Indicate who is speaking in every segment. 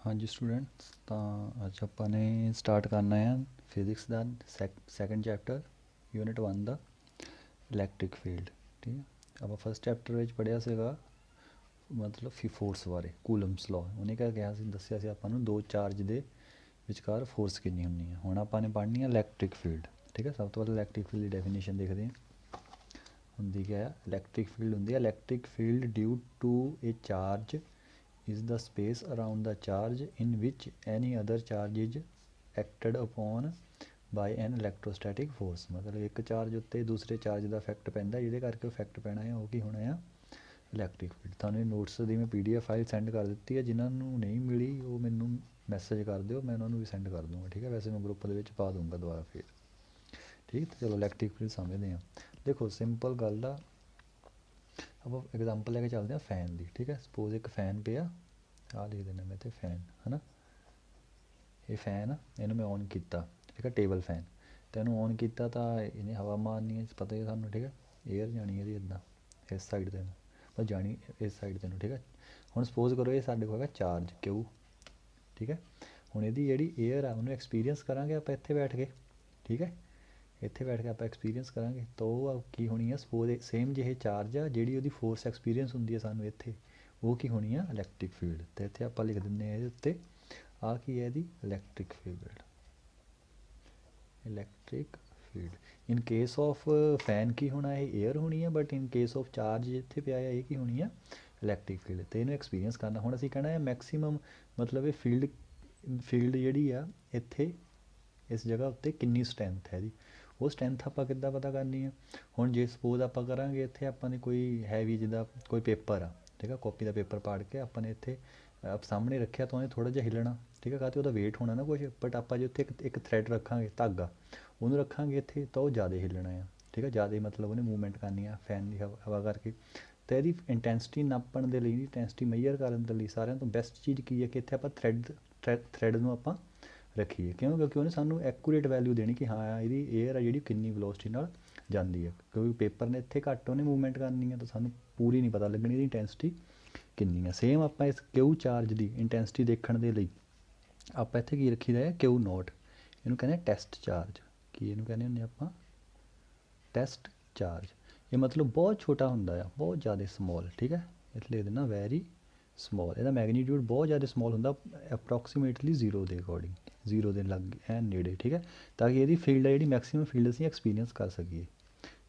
Speaker 1: हाँ जी स्टूडेंट्स, ਤਾਂ ਅੱਜ ਆਪਾਂ ਨੇ ਸਟਾਰਟ ਕਰਨਾ ਹੈ ਫਿਜ਼ਿਕਸ ਦਾ ਸੈਕੰਡ ਚੈਪਟਰ ਯੂਨਿਟ 1 ਦਾ ਇਲੈਕਟ੍ਰਿਕ ਫੀਲਡ। ਠੀਕ ਹੈ, ਆਪਾਂ ਫਸਟ ਚੈਪਟਰ ਵਿੱਚ ਪੜ੍ਹਿਆ ਸੀਗਾ ਮਤਲਬ ਫੋਰਸ ਬਾਰੇ, ਕੂਲਮਸ ਲਾਅ। ਉਹਨੇ ਕਿਹਾ ਗਿਆ ਸੀ, ਦੱਸਿਆ ਸੀ ਆਪਾਂ ਨੂੰ ਦੋ ਚਾਰਜ ਦੇ ਵਿਚਕਾਰ ਫੋਰਸ ਕਿੰਨੀ ਹੁੰਦੀ ਹੈ। ਹੁਣ ਆਪਾਂ ਨੇ ਪੜ੍ਹਨੀ ਹੈ ਇਲੈਕਟ੍ਰਿਕ ਫੀਲਡ। ਠੀਕ ਹੈ, ਸਭ ਤੋਂ ਪਹਿਲਾਂ ਇਲੈਕਟ੍ਰਿਕ ਫੀਲਡ ਦੀ ਡੈਫੀਨੇਸ਼ਨ ਦੇਖਦੇ ਹਾਂ। ਹੁੰਦੀ ਕਿਆ ਹੈ? ਇਲੈਕਟ੍ਰਿਕ ਫੀਲਡ ਹੁੰਦੀ ਹੈ electric field due to a charge is the space around the charge in which any other charge is acted upon by an electrostatic force। मतलब एक चार्ज उत्ते दूसरे चार्ज का इफैक्ट पैंदा, जिहदे करके इफैक्ट पैना है वो की होना है इलैक्ट्रिक फील्ड। तुहानूं नोट्स दी मैं PDF फाइल सेंड कर दी है, जिन्होंने नहीं मिली वो मैनू मैसेज कर दिओ, मैं उन्होंने भी सेंड कर दूँगा। ठीक है, वैसे मैं ग्रुप दे विच पा दूँगा दोबारा फिर। ठीक, तो चलो इलैक्ट्रिक फील्ड समझते हैं। देखो सिंपल गल दा ਆਪਾਂ एग्जाम्पल लैके चलते हैं फैन की। ठीक है, सपोज एक फैन पे आ लिख देना मैं तो फैन है ना, ये फैन इनू मैं ऑन किया। ठीक है, टेबल फैन तो इनू ऑन किया तो इन्हें हवा मारनी है, पता ही सानू। ठीक है, एयर जानी है इदा इस साइड तेन पर जानी इस साइड तेन। ठीक है, हुण सपोज करो ये साडे कोल है चार्ज क्यू। ठीक है, हुण इहदी जिहड़ी एयर आ उन्हें एक्सपीरियंस करांगे आप इत्थे बैठ के। ठीक है, इत्थे बैठ के आप एक्सपीरियंस करांगे तो वो की होनी है, सपोज सेम जे चार्ज आ जिहड़ी उहदी फोर्स एक्सपीरियंस हुंदी है सानू इत्थे, वो की होनी है इलैक्ट्रिक फील्ड। तो इत्थे आप लिख दिंदे इहदे उत्ते आ की है इहदी electric field. Electric field in case of fan की होना है एयर होनी है, but in case of charge जिथे पे आया ये की होनी है इलैक्ट्रिक फील्ड। तो इन्हू एक्सपीरियंस करना हुण असीं कहना है मैक्सीमम, मतलब ये फील्ड जिहड़ी आ इत्थे इस जगह उत्ते कितनी स्ट्रेंथ है जी, वो स्ट्रेंथ आप किद्दां पता करनी है। हुण जे सपोज आप करांगे इत्थे आपां ने कोई हैवी जिद्दां कोई पेपर आ, ठीक है, कॉपी का पेपर पाड़ के आपां ने इत्थे आप सामने रखिया तो उन्हें थोड़ा जिहा हिलना। ठीक है, कहते वेट होना ना कुछ, बट आप जो उत्थे एक थ्रैड रखांगे धागा उन्होंने रखांगे इत्थे तो वो ज़्यादा हिलना है। ठीक है, ज़्यादा मतलब उन्हें मूवमेंट करनी है फैन की हवा करके। तो यदि इंटेंसिटी नापण के लिए, इंटेंसिटी मेजर करने के लिए सारिਆਂ ਤੋਂ बेस्ट चीज़ की है कि इत्थे आपां थ्रैड ਨੂੰ ਆਪਾਂ रखिए। क्यों? क्योंकि उन्हें सानू एक्यूरेट वैल्यू देनी कि हाँ ये एयर है जी किन्नी वेलोसिटी नाल जाती है। क्योंकि पेपर ने इत्थे घट उन्हें मूवमेंट करनी है तो सानू पूरी नहीं पता लगनी इंटेंसिटी किन्नी है। सेम आप इस क्यू चार्ज की इंटेंसिटी देखने के लिए आप इत्थे की रखी है क्यू नॉट, इनू कहने टेस्ट चार्ज। की इनू कहने होंगे आप टेस्ट चार्ज। ये मतलब बहुत छोटा होंदा है, बहुत ज़्यादा स्मॉल। ठीक है, इसलिए देना वेरी स्मॉल। ਇਹਦਾ मैगनीट्यूड बहुत ज़्यादा स्मॉल होंदा, अप्रोक्सीमेटली जीरो के अकॉर्डिंग, जीरो के लग है नेड़े। ठीक है, ताकि ये फील्ड है जी मैक्सीमम फील्ड असीं एक्सपीरियंस कर सकीए।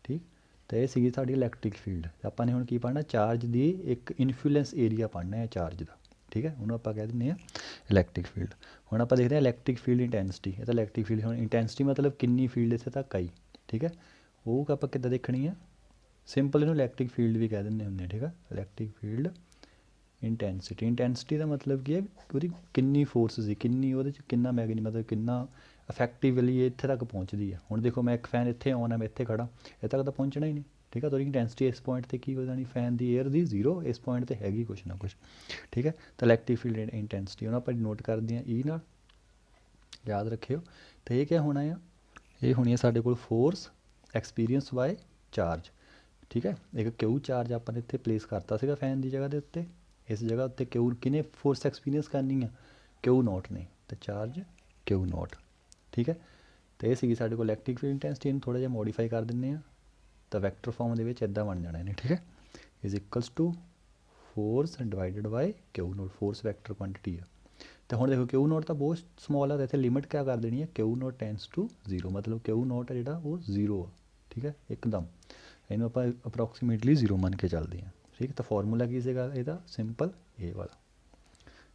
Speaker 1: ठीक, तो ये सी साडी इलैक्ट्रिक फील्ड। आपां ने हुण की पढ़ना, चार्ज की एक इन्फ्लुएंस एरिया पढ़ना है चार्ज का। ठीक है, उन्होंने आप कह दें इलैक्ट्रिक फील्ड। हुण आप देखते हैं इलैक्ट्रिक फील्ड इंटेंसिटी। ये तो इलैक्ट्रिक फील्ड हुण इंटेंसिटी मतलब किन्नी फील्ड इत्थे तक आई। ठीक है, वो आप किद्दां देखनी है, सिंपल इन्हूं इलैक्ट्रिक फील्ड भी कह देंगे हुंदे। ठीक है, इलैक्ट्रिक फील्ड इंटेंसिटी का मतलब की है कि किन्नी फोर्स सी, किन्नी वो किन्ना मैगनी मतलब किन्ना इफैक्टिवली इत्थे तक पहुँचती है। हुण देखो मैं एक फैन इत्थे ऑन है, मैं इत्थे खड़ा, इत्थे तक तो पहुँचना ही नहीं। ठीक है, तो इंटेंसिटी इस पॉइंट से की हो जानी फैन की एयर की जीरो, इस पॉइंट से हैगी कुछ ना कुछ। ठीक है, तो इलैक्ट्रिक फील्ड इंटेंसिटी हुण आपां नोट करते हैं ई नाल, याद रखियो। तो ये क्या होना है, ये होनी है साडे कोल फोर्स एक्सपीरियंस बाय चार्ज। ठीक है, एक क्यू चार्ज आपां इत्थे प्लेस करता सीगा फैन की जगह के उत्ते, इस जगह उत्ते क्यू किने फोर्स एक्सपीरियंस करनी है, क्यू नॉट ने, तो चार्ज क्यू नॉट। ठीक है, तो ये साडे कोल इलैक्ट्रिक फील्ड इंटेंसिटी। इन्हूं थोड़ा जिहा मॉडिफाई कर दिंदे आ तो वैक्टर फॉर्म दे विच इदां बन जाना इन्हें। ठीक है, is equals to force divided by q naught, force vector quantity है। तो हुण देखो क्यू नॉट तो बहुत स्मॉल है, तो इत्थे लिमिट क्या कर देनी है, q naught tends to zero, मतलब क्यू नॉट है जिहड़ा वो जीरो है। ठीक है, एकदम इन्हूं आपां अप्रोक्सीमेटली जीरो मन के चलते हैं। ठीक है, तो फॉर्मूला की सीगा इहदा, सिंपल ए वाला।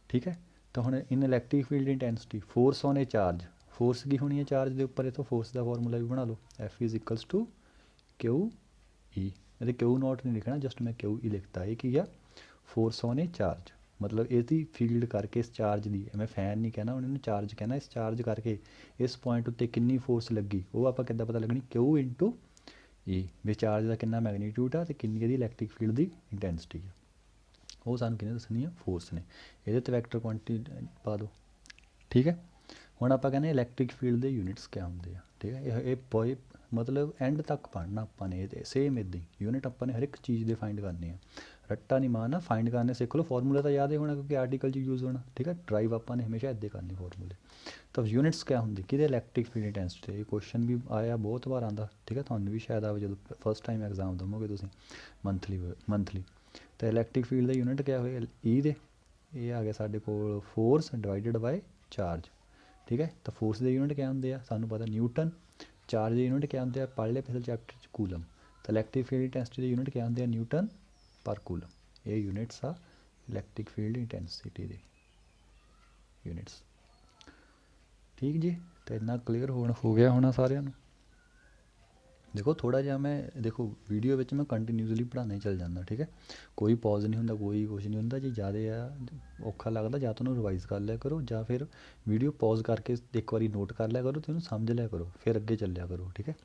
Speaker 1: ठीक है, तो हुण in electric field intensity force on a charge, force की होनी है चार्ज के उपर, तो फोर्स का फॉर्मूला भी बना लो, F is equals to q E. ये क्यू नॉट नहीं लिखना, जस्ट मैं क्यू ई लिखता है कि फोर्स ऑन ए चार्ज, मतलब इसकी फील्ड करके इस चार्ज की, मैं फैन नहीं कहना उन्होंने चार्ज कहना, इस चार्ज करके इस पॉइंट उत्ते कितनी फोर्स लगी वो आप किद्दां पता लगनी, क्यू इंटू ई भी चार्ज का कितना मैगनीट्यूड आ, कितनी इहदी इलैक्ट्रिक फील्ड की इंटेंसिटी है, वो सानूं किहने दसनी है, फोर्स ने। ये वैक्टर क्वांटिटी पा दो। ठीक है, हुण आपां कहने इलैक्ट्रिक फील्ड के यूनिट्स क्या होंगे। ठीक है, ये मतलब एंड तक पढ़ना आपां ने, सेम इदां ही यूनिट आपां ने हर एक चीज़ दे फाइंड करनी है। ਰੱਟਾ ਨਹੀਂ ਮਾਰਨਾ, ਫਾइंड करने सीख लो। फार्मूला तो याद ही होना क्योंकि आर्टिकल च यूज़ होना, ठीक है। ड्राइव ਆਪਾਂ ਨੇ ਹਮੇਸ਼ਾ ਇੱਦਾਂ ਕਰਨੀ फार्मूले। ਤਾਂ ਯੂਨਿਟਸ ਕਿਆ ਹੁੰਦੀ ਕਿਹਦੇ ਇਲੈਕਟ੍ਰਿਕ ਫੀਲਡ ਇੰਟੈਂਸਿਟੀ, ਇਹ ਕੁਐਸਚਨ ਵੀ ਆਇਆ ਬਹੁਤ ਵਾਰ ਆਉਂਦਾ, ਠੀਕ ਹੈ। ਤੁਹਾਨੂੰ ਵੀ ਸ਼ਾਇਦ ਆਵੇ ਜਦੋਂ ਫਸਟ ਟਾਈਮ ਐਗਜ਼ਾਮ ਦੇਵੋਗੇ ਤੁਸੀਂ ਮੰਥਲੀ। ਤਾਂ ਇਲੈਕਟ੍ਰਿਕ ਫੀਲਡ ਦਾ ਯੂਨਿਟ ਕਿਆ ਹੋਏਗਾ ਈ ਦੇ, ਇਹ ਆ ਗਿਆ ਸਾਡੇ ਕੋਲ ਫੋਰਸ ਡਿਵਾਈਡਡ ਬਾਏ ਚਾਰਜ, ਠੀਕ ਹੈ। ਤਾਂ ਫੋਰਸ ਦੇ ਯੂਨਿਟ ਕਿਆ ਹੁੰਦੇ ਆ ਸਾਨੂੰ ਪਤਾ ਨਿਊਟਨ, ਚਾਰਜ ਦੇ ਯੂਨਿਟ ਕਿਆ ਹੁੰਦੇ ਆ ਪੜ੍ਹ ਲਿਆ ਪਿਛਲੇ ਚੈਪਟਰ 'ਚ ਕੂਲਮ। ਤਾਂ ਇਲੈਕਟ੍ਰਿਕ ਫੀਲਡ ਇੰਟੈਂਸਿਟੀ ਦੇ ਯੂਨਿਟ ਕਿਆ ਹੁੰਦੇ ਆ ਨਿਊਟਨ ਪਰ ਕੂਲਮ। ਇਹ ਯੂਨਿਟਸ ਆ ਇਲੈਕਟ੍ਰਿਕ ਫੀਲਡ ਇੰਟੈਂਸਿਟੀ ਦੇ ਯੂਨਿਟਸ, ਠੀਕ ਜੀ। ਤਾਂ ਇੰਨਾ ਕਲੀਅਰ ਹੋ ਗਿਆ ਹੋਣਾ ਸਾਰਿਆਂ ਨੂੰ। ਦੇਖੋ ਥੋੜ੍ਹਾ ਜਿਹਾ ਮੈਂ ਦੇਖੋ ਵੀਡੀਓ ਵਿੱਚ ਮੈਂ ਕੰਟੀਨਿਊਸਲੀ ਪੜ੍ਹਾਉਂਦਾ ਹੀ ਚੱਲ ਜਾਂਦਾ, ਠੀਕ ਹੈ। ਕੋਈ ਪੌਜ਼ ਨਹੀਂ ਹੁੰਦਾ, ਕੋਈ ਕੁਛ ਨਹੀਂ ਹੁੰਦਾ। ਜੇ ਜ਼ਿਆਦਾ ਆ ਔਖਾ ਲੱਗਦਾ ਜਾਂ ਤੁਹਾਨੂੰ ਰਿਵਾਈਜ਼ ਕਰ ਲਿਆ ਕਰੋ ਜਾਂ ਫਿਰ ਵੀਡੀਓ ਪੌਜ਼ ਕਰਕੇ ਇੱਕ ਵਾਰੀ ਨੋਟ ਕਰ ਲਿਆ ਕਰੋ ਅਤੇ ਉਹਨੂੰ ਸਮਝ ਲਿਆ ਕਰੋ, ਫਿਰ ਅੱਗੇ ਚੱਲਿਆ ਕਰੋ, ਠੀਕ ਹੈ।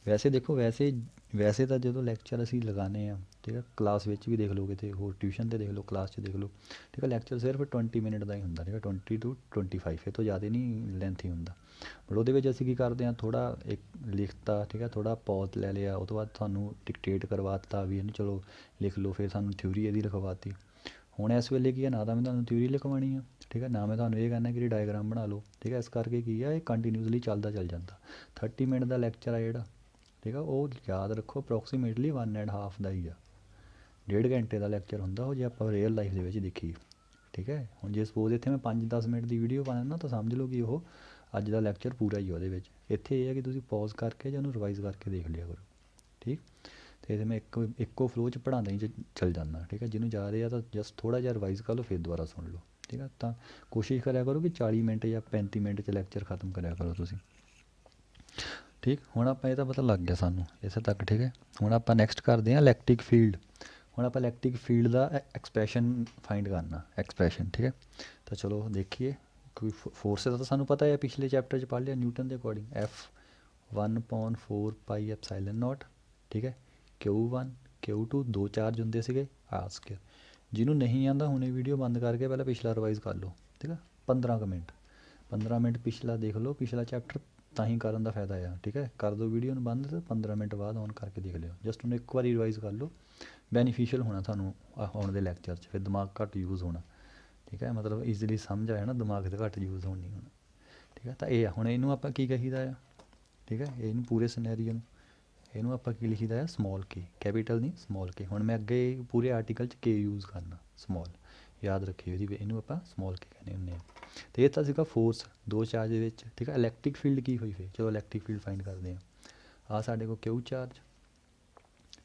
Speaker 1: ਵੈਸੇ ਦੇਖੋ ਵੈਸੇ ਤਾਂ ਜਦੋਂ ਲੈਕਚਰ ਅਸੀਂ ਲਗਾਉਂਦੇ ਹਾਂ, ਠੀਕ ਹੈ, ਕਲਾਸ ਵਿੱਚ ਵੀ ਦੇਖ ਲਓ, ਕਿਤੇ ਹੋਰ ਟਿਊਸ਼ਨ 'ਤੇ ਦੇਖ ਲਓ, ਕਲਾਸ 'ਚ ਦੇਖ ਲਓ, ਠੀਕ ਹੈ। ਲੈਕਚਰ ਸਿਰਫ 20 ਮਿੰਟ ਦਾ ਹੀ ਹੁੰਦਾ, ਠੀਕ ਹੈ, 20 to 25, ਇਹ ਤੋਂ ਜ਼ਿਆਦਾ ਨਹੀਂ ਲੈਂਥੀ ਹੁੰਦਾ। ਬਟ ਉਹਦੇ ਵਿੱਚ ਅਸੀਂ ਕੀ ਕਰਦੇ ਹਾਂ, ਥੋੜ੍ਹਾ ਇੱਕ ਲਿਖਤਾ, ਠੀਕ ਹੈ, ਥੋੜ੍ਹਾ ਪੌਜ਼ ਲੈ ਲਿਆ, ਉਹ ਤੋਂ ਬਾਅਦ ਤੁਹਾਨੂੰ ਡਿਕਟੇਟ ਕਰਵਾ ਦਿੱਤਾ ਵੀ ਇਹਨੂੰ ਚਲੋ ਲਿਖ ਲਓ, ਫਿਰ ਸਾਨੂੰ ਥਿਊਰੀ ਇਹਦੀ ਲਿਖਵਾਤੀ। ਹੁਣ ਇਸ ਵੇਲੇ ਕੀ ਹੈ, ਨਾ ਤਾਂ ਮੈਂ ਤੁਹਾਨੂੰ ਥਿਊਰੀ ਲਿਖਵਾਉਣੀ ਆ, ਠੀਕ ਹੈ, ਨਾ ਮੈਂ ਤੁਹਾਨੂੰ ਇਹ ਕਹਿਣਾ ਕਿ ਡਾਇਗਰਾਮ ਬਣਾ ਲਓ, ਠੀਕ ਹੈ। ਇਸ ਕਰਕੇ ਕੀ ਆ ਇਹ ਕੰਟੀਨਿਊਸਲੀ ਚੱਲਦਾ ਚੱਲ ਜਾਂਦਾ। 30 ਮਿੰਟ ਦਾ ਲੈਕਚਰ ਆ ਜਿਹੜਾ, ਠੀਕ ਆ, ਉਹ ਯਾਦ ਰੱਖੋ ਅਪਰੋਕਸੀਮੇਟਲੀ 1.5 ਦਾ ਹੀ ਆ, 1.5 ਘੰਟੇ ਦਾ ਲੈਕਚਰ ਹੁੰਦਾ ਉਹ, ਜੇ ਆਪਾਂ ਰੀਅਲ ਲਾਈਫ ਦੇ ਵਿੱਚ ਦੇਖੀਏ, ਠੀਕ ਹੈ। ਹੁਣ ਜੇ ਸਪੋਜ਼ ਇੱਥੇ ਮੈਂ 5-10 ਮਿੰਟ ਦੀ ਵੀਡੀਓ ਪਾਣਾ ਨਾ, ਤਾਂ ਸਮਝ ਲਓ ਕਿ ਉਹ ਅੱਜ ਦਾ ਲੈਕਚਰ ਪੂਰਾ ਹੀ ਉਹਦੇ ਵਿੱਚ। ਇੱਥੇ ਇਹ ਹੈ ਕਿ ਤੁਸੀਂ ਪੌਜ਼ ਕਰਕੇ ਜਾਂ ਉਹਨੂੰ ਰਿਵਾਈਜ਼ ਕਰਕੇ ਦੇਖ ਲਿਆ ਕਰੋ, ਠੀਕ। ਅਤੇ ਇਹਦੇ ਮੈਂ ਇੱਕੋ ਫਲੋ 'ਚ ਪੜ੍ਹਾਉਂਦਾ ਹੀ ਚੱਲ ਜਾਂਦਾ, ਠੀਕ ਹੈ। ਜਿਹਨੂੰ ਜਾ ਰਿਹਾ ਤਾਂ ਜਸਟ ਥੋੜ੍ਹਾ ਜਿਹਾ ਰਿਵਾਈਜ਼ ਕਰ ਲਓ, ਫਿਰ ਦੁਬਾਰਾ ਸੁਣ ਲਓ, ਠੀਕ ਹੈ। ਤਾਂ ਕੋਸ਼ਿਸ਼ ਕਰਿਆ ਕਰੋ ਕਿ 40 ਮਿੰਟ ਜਾਂ 35 ਮਿੰਟ 'ਚ ਲੈਕਚਰ ਖਤਮ ਕਰਿਆ ਕਰੋ ਤੁਸੀਂ, ਠੀਕ। ਹੁਣ ਆਪਾਂ ਇਹ ਤਾਂ ਪਤਾ ਲੱਗ ਗਿਆ ਸਾਨੂੰ ਇੱਥੇ ਤੱਕ, ਠੀਕ ਹੈ। ਹੁਣ ਆਪਾਂ ਨੈਕਸਟ ਕਰਦੇ ਹਾਂ ਇਲੈਕਟ੍ਰਿਕ ਫੀਲਡ। ਹੁਣ ਆਪਾਂ ਇਲੈਕਟ੍ਰਿਕ ਫੀਲਡ ਦਾ ਐਕਸਪ੍ਰੈਸ਼ਨ ਫਾਈਂਡ ਕਰਨਾ, ਐਕਸਪ੍ਰੈਸ਼ਨ, ਠੀਕ ਹੈ। ਤਾਂ ਚਲੋ ਦੇਖੀਏ। ਕੋਈ ਫੋਰਸ ਦਾ ਤਾਂ ਸਾਨੂੰ ਪਤਾ ਹੈ, ਪਿਛਲੇ ਚੈਪਟਰ 'ਚ ਪੜ੍ਹ ਲਿਆ ਨਿਊਟਨ ਦੇ ਅਕੋਰਡਿੰਗ, F1/4πε0, ਠੀਕ ਹੈ। Q1 Q2 2 ਚਾਰਜ ਹੁੰਦੇ ਸੀਗੇ, R²। ਜਿਹਨੂੰ ਨਹੀਂ ਆਉਂਦਾ ਹੁਣੇ ਵੀਡੀਓ ਬੰਦ ਕਰਕੇ ਪਹਿਲਾਂ ਪਿਛਲਾ ਰਿਵਾਈਜ਼ ਕਰ ਲਓ, ਠੀਕ ਹੈ। 15 ਮਿੰਟ ਪਿਛਲਾ ਦੇਖ ਲਓ, ਪਿਛਲਾ ਚੈਪਟਰ, ਤਾਂ ਹੀ ਕਰਨ ਦਾ ਫਾਇਦਾ ਆ, ਠੀਕ ਹੈ। ਕਰ ਦਿਓ ਵੀਡੀਓ ਨੂੰ ਬੰਦ ਅਤੇ 15 ਮਿੰਟ ਬਾਅਦ ਔਨ ਕਰਕੇ ਦੇਖ ਲਿਓ, ਜਸਟ ਉਹਨੂੰ ਇੱਕ ਵਾਰੀ ਰਿਵਾਈਜ਼ ਕਰ ਲਓ। ਬੈਨੀਫੀਸ਼ੀਅਲ ਹੋਣਾ ਤੁਹਾਨੂੰ ਆਉਣ ਦੇ ਲੈਕਚਰ 'ਚ, ਫਿਰ ਦਿਮਾਗ ਘੱਟ ਯੂਜ਼ ਹੋਣਾ, ਠੀਕ ਹੈ। ਮਤਲਬ ਈਜ਼ੀਲੀ ਸਮਝ ਆਇਆ ਨਾ, ਦਿਮਾਗ 'ਤੇ ਘੱਟ ਯੂਜ਼ ਹੋਣ ਨਹੀਂ ਹੋਣਾ, ਠੀਕ ਹੈ। ਤਾਂ ਇਹ ਆ, ਹੁਣ ਇਹਨੂੰ ਆਪਾਂ ਕੀ ਕਹੀਦਾ ਆ, ਠੀਕ ਹੈ। ਇਹਨੂੰ ਪੂਰੇ ਸਿਨੈਰੀਓ ਨੂੰ ਇਹਨੂੰ ਆਪਾਂ ਕੀ ਲਿਖੀਦਾ ਆ, ਸਮੋਲ ਕੇ, ਕੈਪੀਟਲ ਨਹੀਂ ਸਮੋਲ ਕੇ। ਹੁਣ ਮੈਂ ਅੱਗੇ ਪੂਰੇ ਆਰਟੀਕਲ 'ਚ ਕੇ ਯੂਜ਼ ਕਰਨਾ, ਸਮੋਲ, ਯਾਦ ਰੱਖਿਓ ਇਹਨੂੰ ਆਪਾਂ ਸਮੋਲ ਕੇ ਕਹਿੰਦੇ ਹੁੰਦੇ ਹਾਂ। ਅਤੇ ਇਹ ਤਾਂ ਸੀਗਾ ਫੋਰਸ 2 ਚਾਰਜ ਦੇ ਵਿੱਚ, ਠੀਕ ਹੈ। ਇਲੈਕਟ੍ਰਿਕ ਫੀਲਡ ਕੀ ਹੋਈ ਫਿਰ, ਚਲੋ ਇਲੈਕਟ੍ਰਿਕ ਫੀਲਡ ਫਾਈਂਡ ਕਰਦੇ ਹਾਂ। ਆਹ ਸਾਡੇ ਕੋਲ Q ਚਾਰਜ,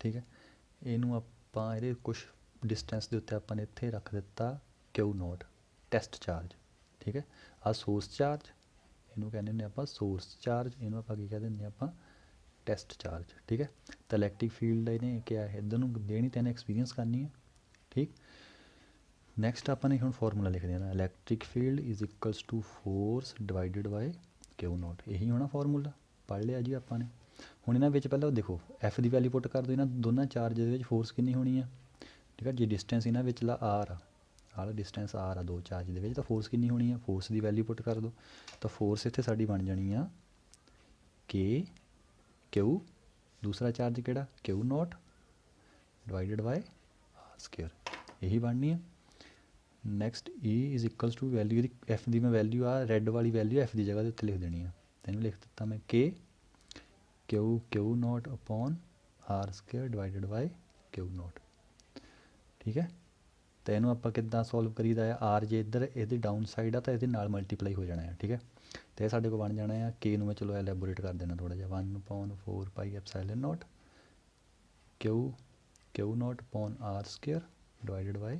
Speaker 1: ਠੀਕ ਹੈ। ਇਹਨੂੰ ਆਪਾਂ ਇਹਦੇ ਕੁਛ ਡਿਸਟੈਂਸ ਦੇ ਉੱਤੇ ਆਪਾਂ ਨੇ ਇੱਥੇ ਰੱਖ ਦਿੱਤਾ Q0, ਟੈਸਟ ਚਾਰਜ, ਠੀਕ ਹੈ। ਆਹ ਸੋਰਸ ਚਾਰਜ, ਇਹਨੂੰ ਕਹਿੰਦੇ ਹੁੰਦੇ ਆਪਾਂ ਸੋਰਸ ਚਾਰਜ, ਇਹਨੂੰ ਆਪਾਂ ਕੀ ਕਹਿ ਦਿੰਦੇ ਆਪਾਂ ਟੈਸਟ ਚਾਰਜ, ਠੀਕ ਹੈ। ਤਾਂ ਇਲੈਕਟ੍ਰਿਕ ਫੀਲਡ ਇਹਨੇ ਕਿਹਾ ਹੈ ਇੱਧਰ ਨੂੰ ਦੇਣੀ, ਤਾਂ ਇਹਨੇ ਐਕਸਪੀਰੀਅੰਸ ਕਰਨੀ ਹੈ, ਠੀਕ। ਨੈਕਸਟ ਆਪਾਂ ਨੇ ਹੁਣ ਫਾਰਮੂਲਾ ਲਿਖ ਦੇਣਾ, electric field is equals to force divided by Q0, ਇਹੀ ਹੋਣਾ ਫਾਰਮੂਲਾ, ਪੜ੍ਹ ਲਿਆ ਜੀ ਆਪਾਂ ਨੇ। ਹੁਣ ਇਹਨਾਂ ਵਿੱਚ ਪਹਿਲਾਂ ਦੇਖੋ F ਦੀ ਵੈਲਿਊ ਪੁੱਟ ਕਰ ਦਿਓ, ਇਹਨਾਂ ਦੋਨਾਂ ਚਾਰਜ ਦੇ ਵਿੱਚ ਫੋਰਸ ਕਿੰਨੀ ਹੋਣੀ ਆ, ਠੀਕ ਹੈ। ਜੇ ਡਿਸਟੈਂਸ ਇਹਨਾਂ ਵਿਚਲਾ R ਆ, ਆਹ ਡਿਸਟੈਂਸ R ਆ 2 ਚਾਰਜ ਦੇ ਵਿੱਚ, ਤਾਂ ਫੋਰਸ ਕਿੰਨੀ ਹੋਣੀ ਆ, ਫੋਰਸ ਦੀ ਵੈਲਿਊ ਪੁੱਟ ਕਰ ਦਿਓ। ਤਾਂ ਫੋਰਸ ਇੱਥੇ ਸਾਡੀ ਬਣ ਜਾਣੀ ਆ Q, ਦੂਸਰਾ ਚਾਰਜ ਕਿਹੜਾ Q0 ਡਿਵਾਈਡਡ ਬਾਏ R², ਇਹੀ ਬਣਨੀ ਆ। Next E is equals to value, ਇਹਦੀ F ਦੀ ਮੈਂ ਵੈਲਿਊ ਆ ਰੈੱਡ ਵਾਲੀ ਵੈਲਿਊ F ਦੀ ਜਗ੍ਹਾ ਦੇ ਉੱਤੇ ਲਿਖ ਦੇਣੀ ਆ। ਤੈਨੂੰ ਲਿਖ ਦਿੱਤਾ ਮੈਂ Q0 upon R² divided by Q0, ਠੀਕ ਹੈ। ਤਾਂ ਇਹਨੂੰ ਆਪਾਂ ਕਿੱਦਾਂ ਸੋਲਵ ਕਰੀਦਾ ਆ, R ਜੇ ਇੱਧਰ ਇਹਦੇ ਡਾਊਨ ਸਾਈਡ ਆ ਤਾਂ ਇਹਦੇ ਨਾਲ ਮਲਟੀਪਲਾਈ ਹੋ ਜਾਣਾ ਹੈ, ਠੀਕ ਹੈ। ਅਤੇ ਇਹ ਸਾਡੇ ਕੋਲ ਬਣ ਜਾਣਾ ਆ K ਨੂੰ ਮੈਂ ਚਲੋ ਐਲੈਬੋਰੇਟ ਕਰ ਦੇਣਾ ਥੋੜ੍ਹਾ ਜਿਹਾ, 1/4πε0 Q0 upon R² divided by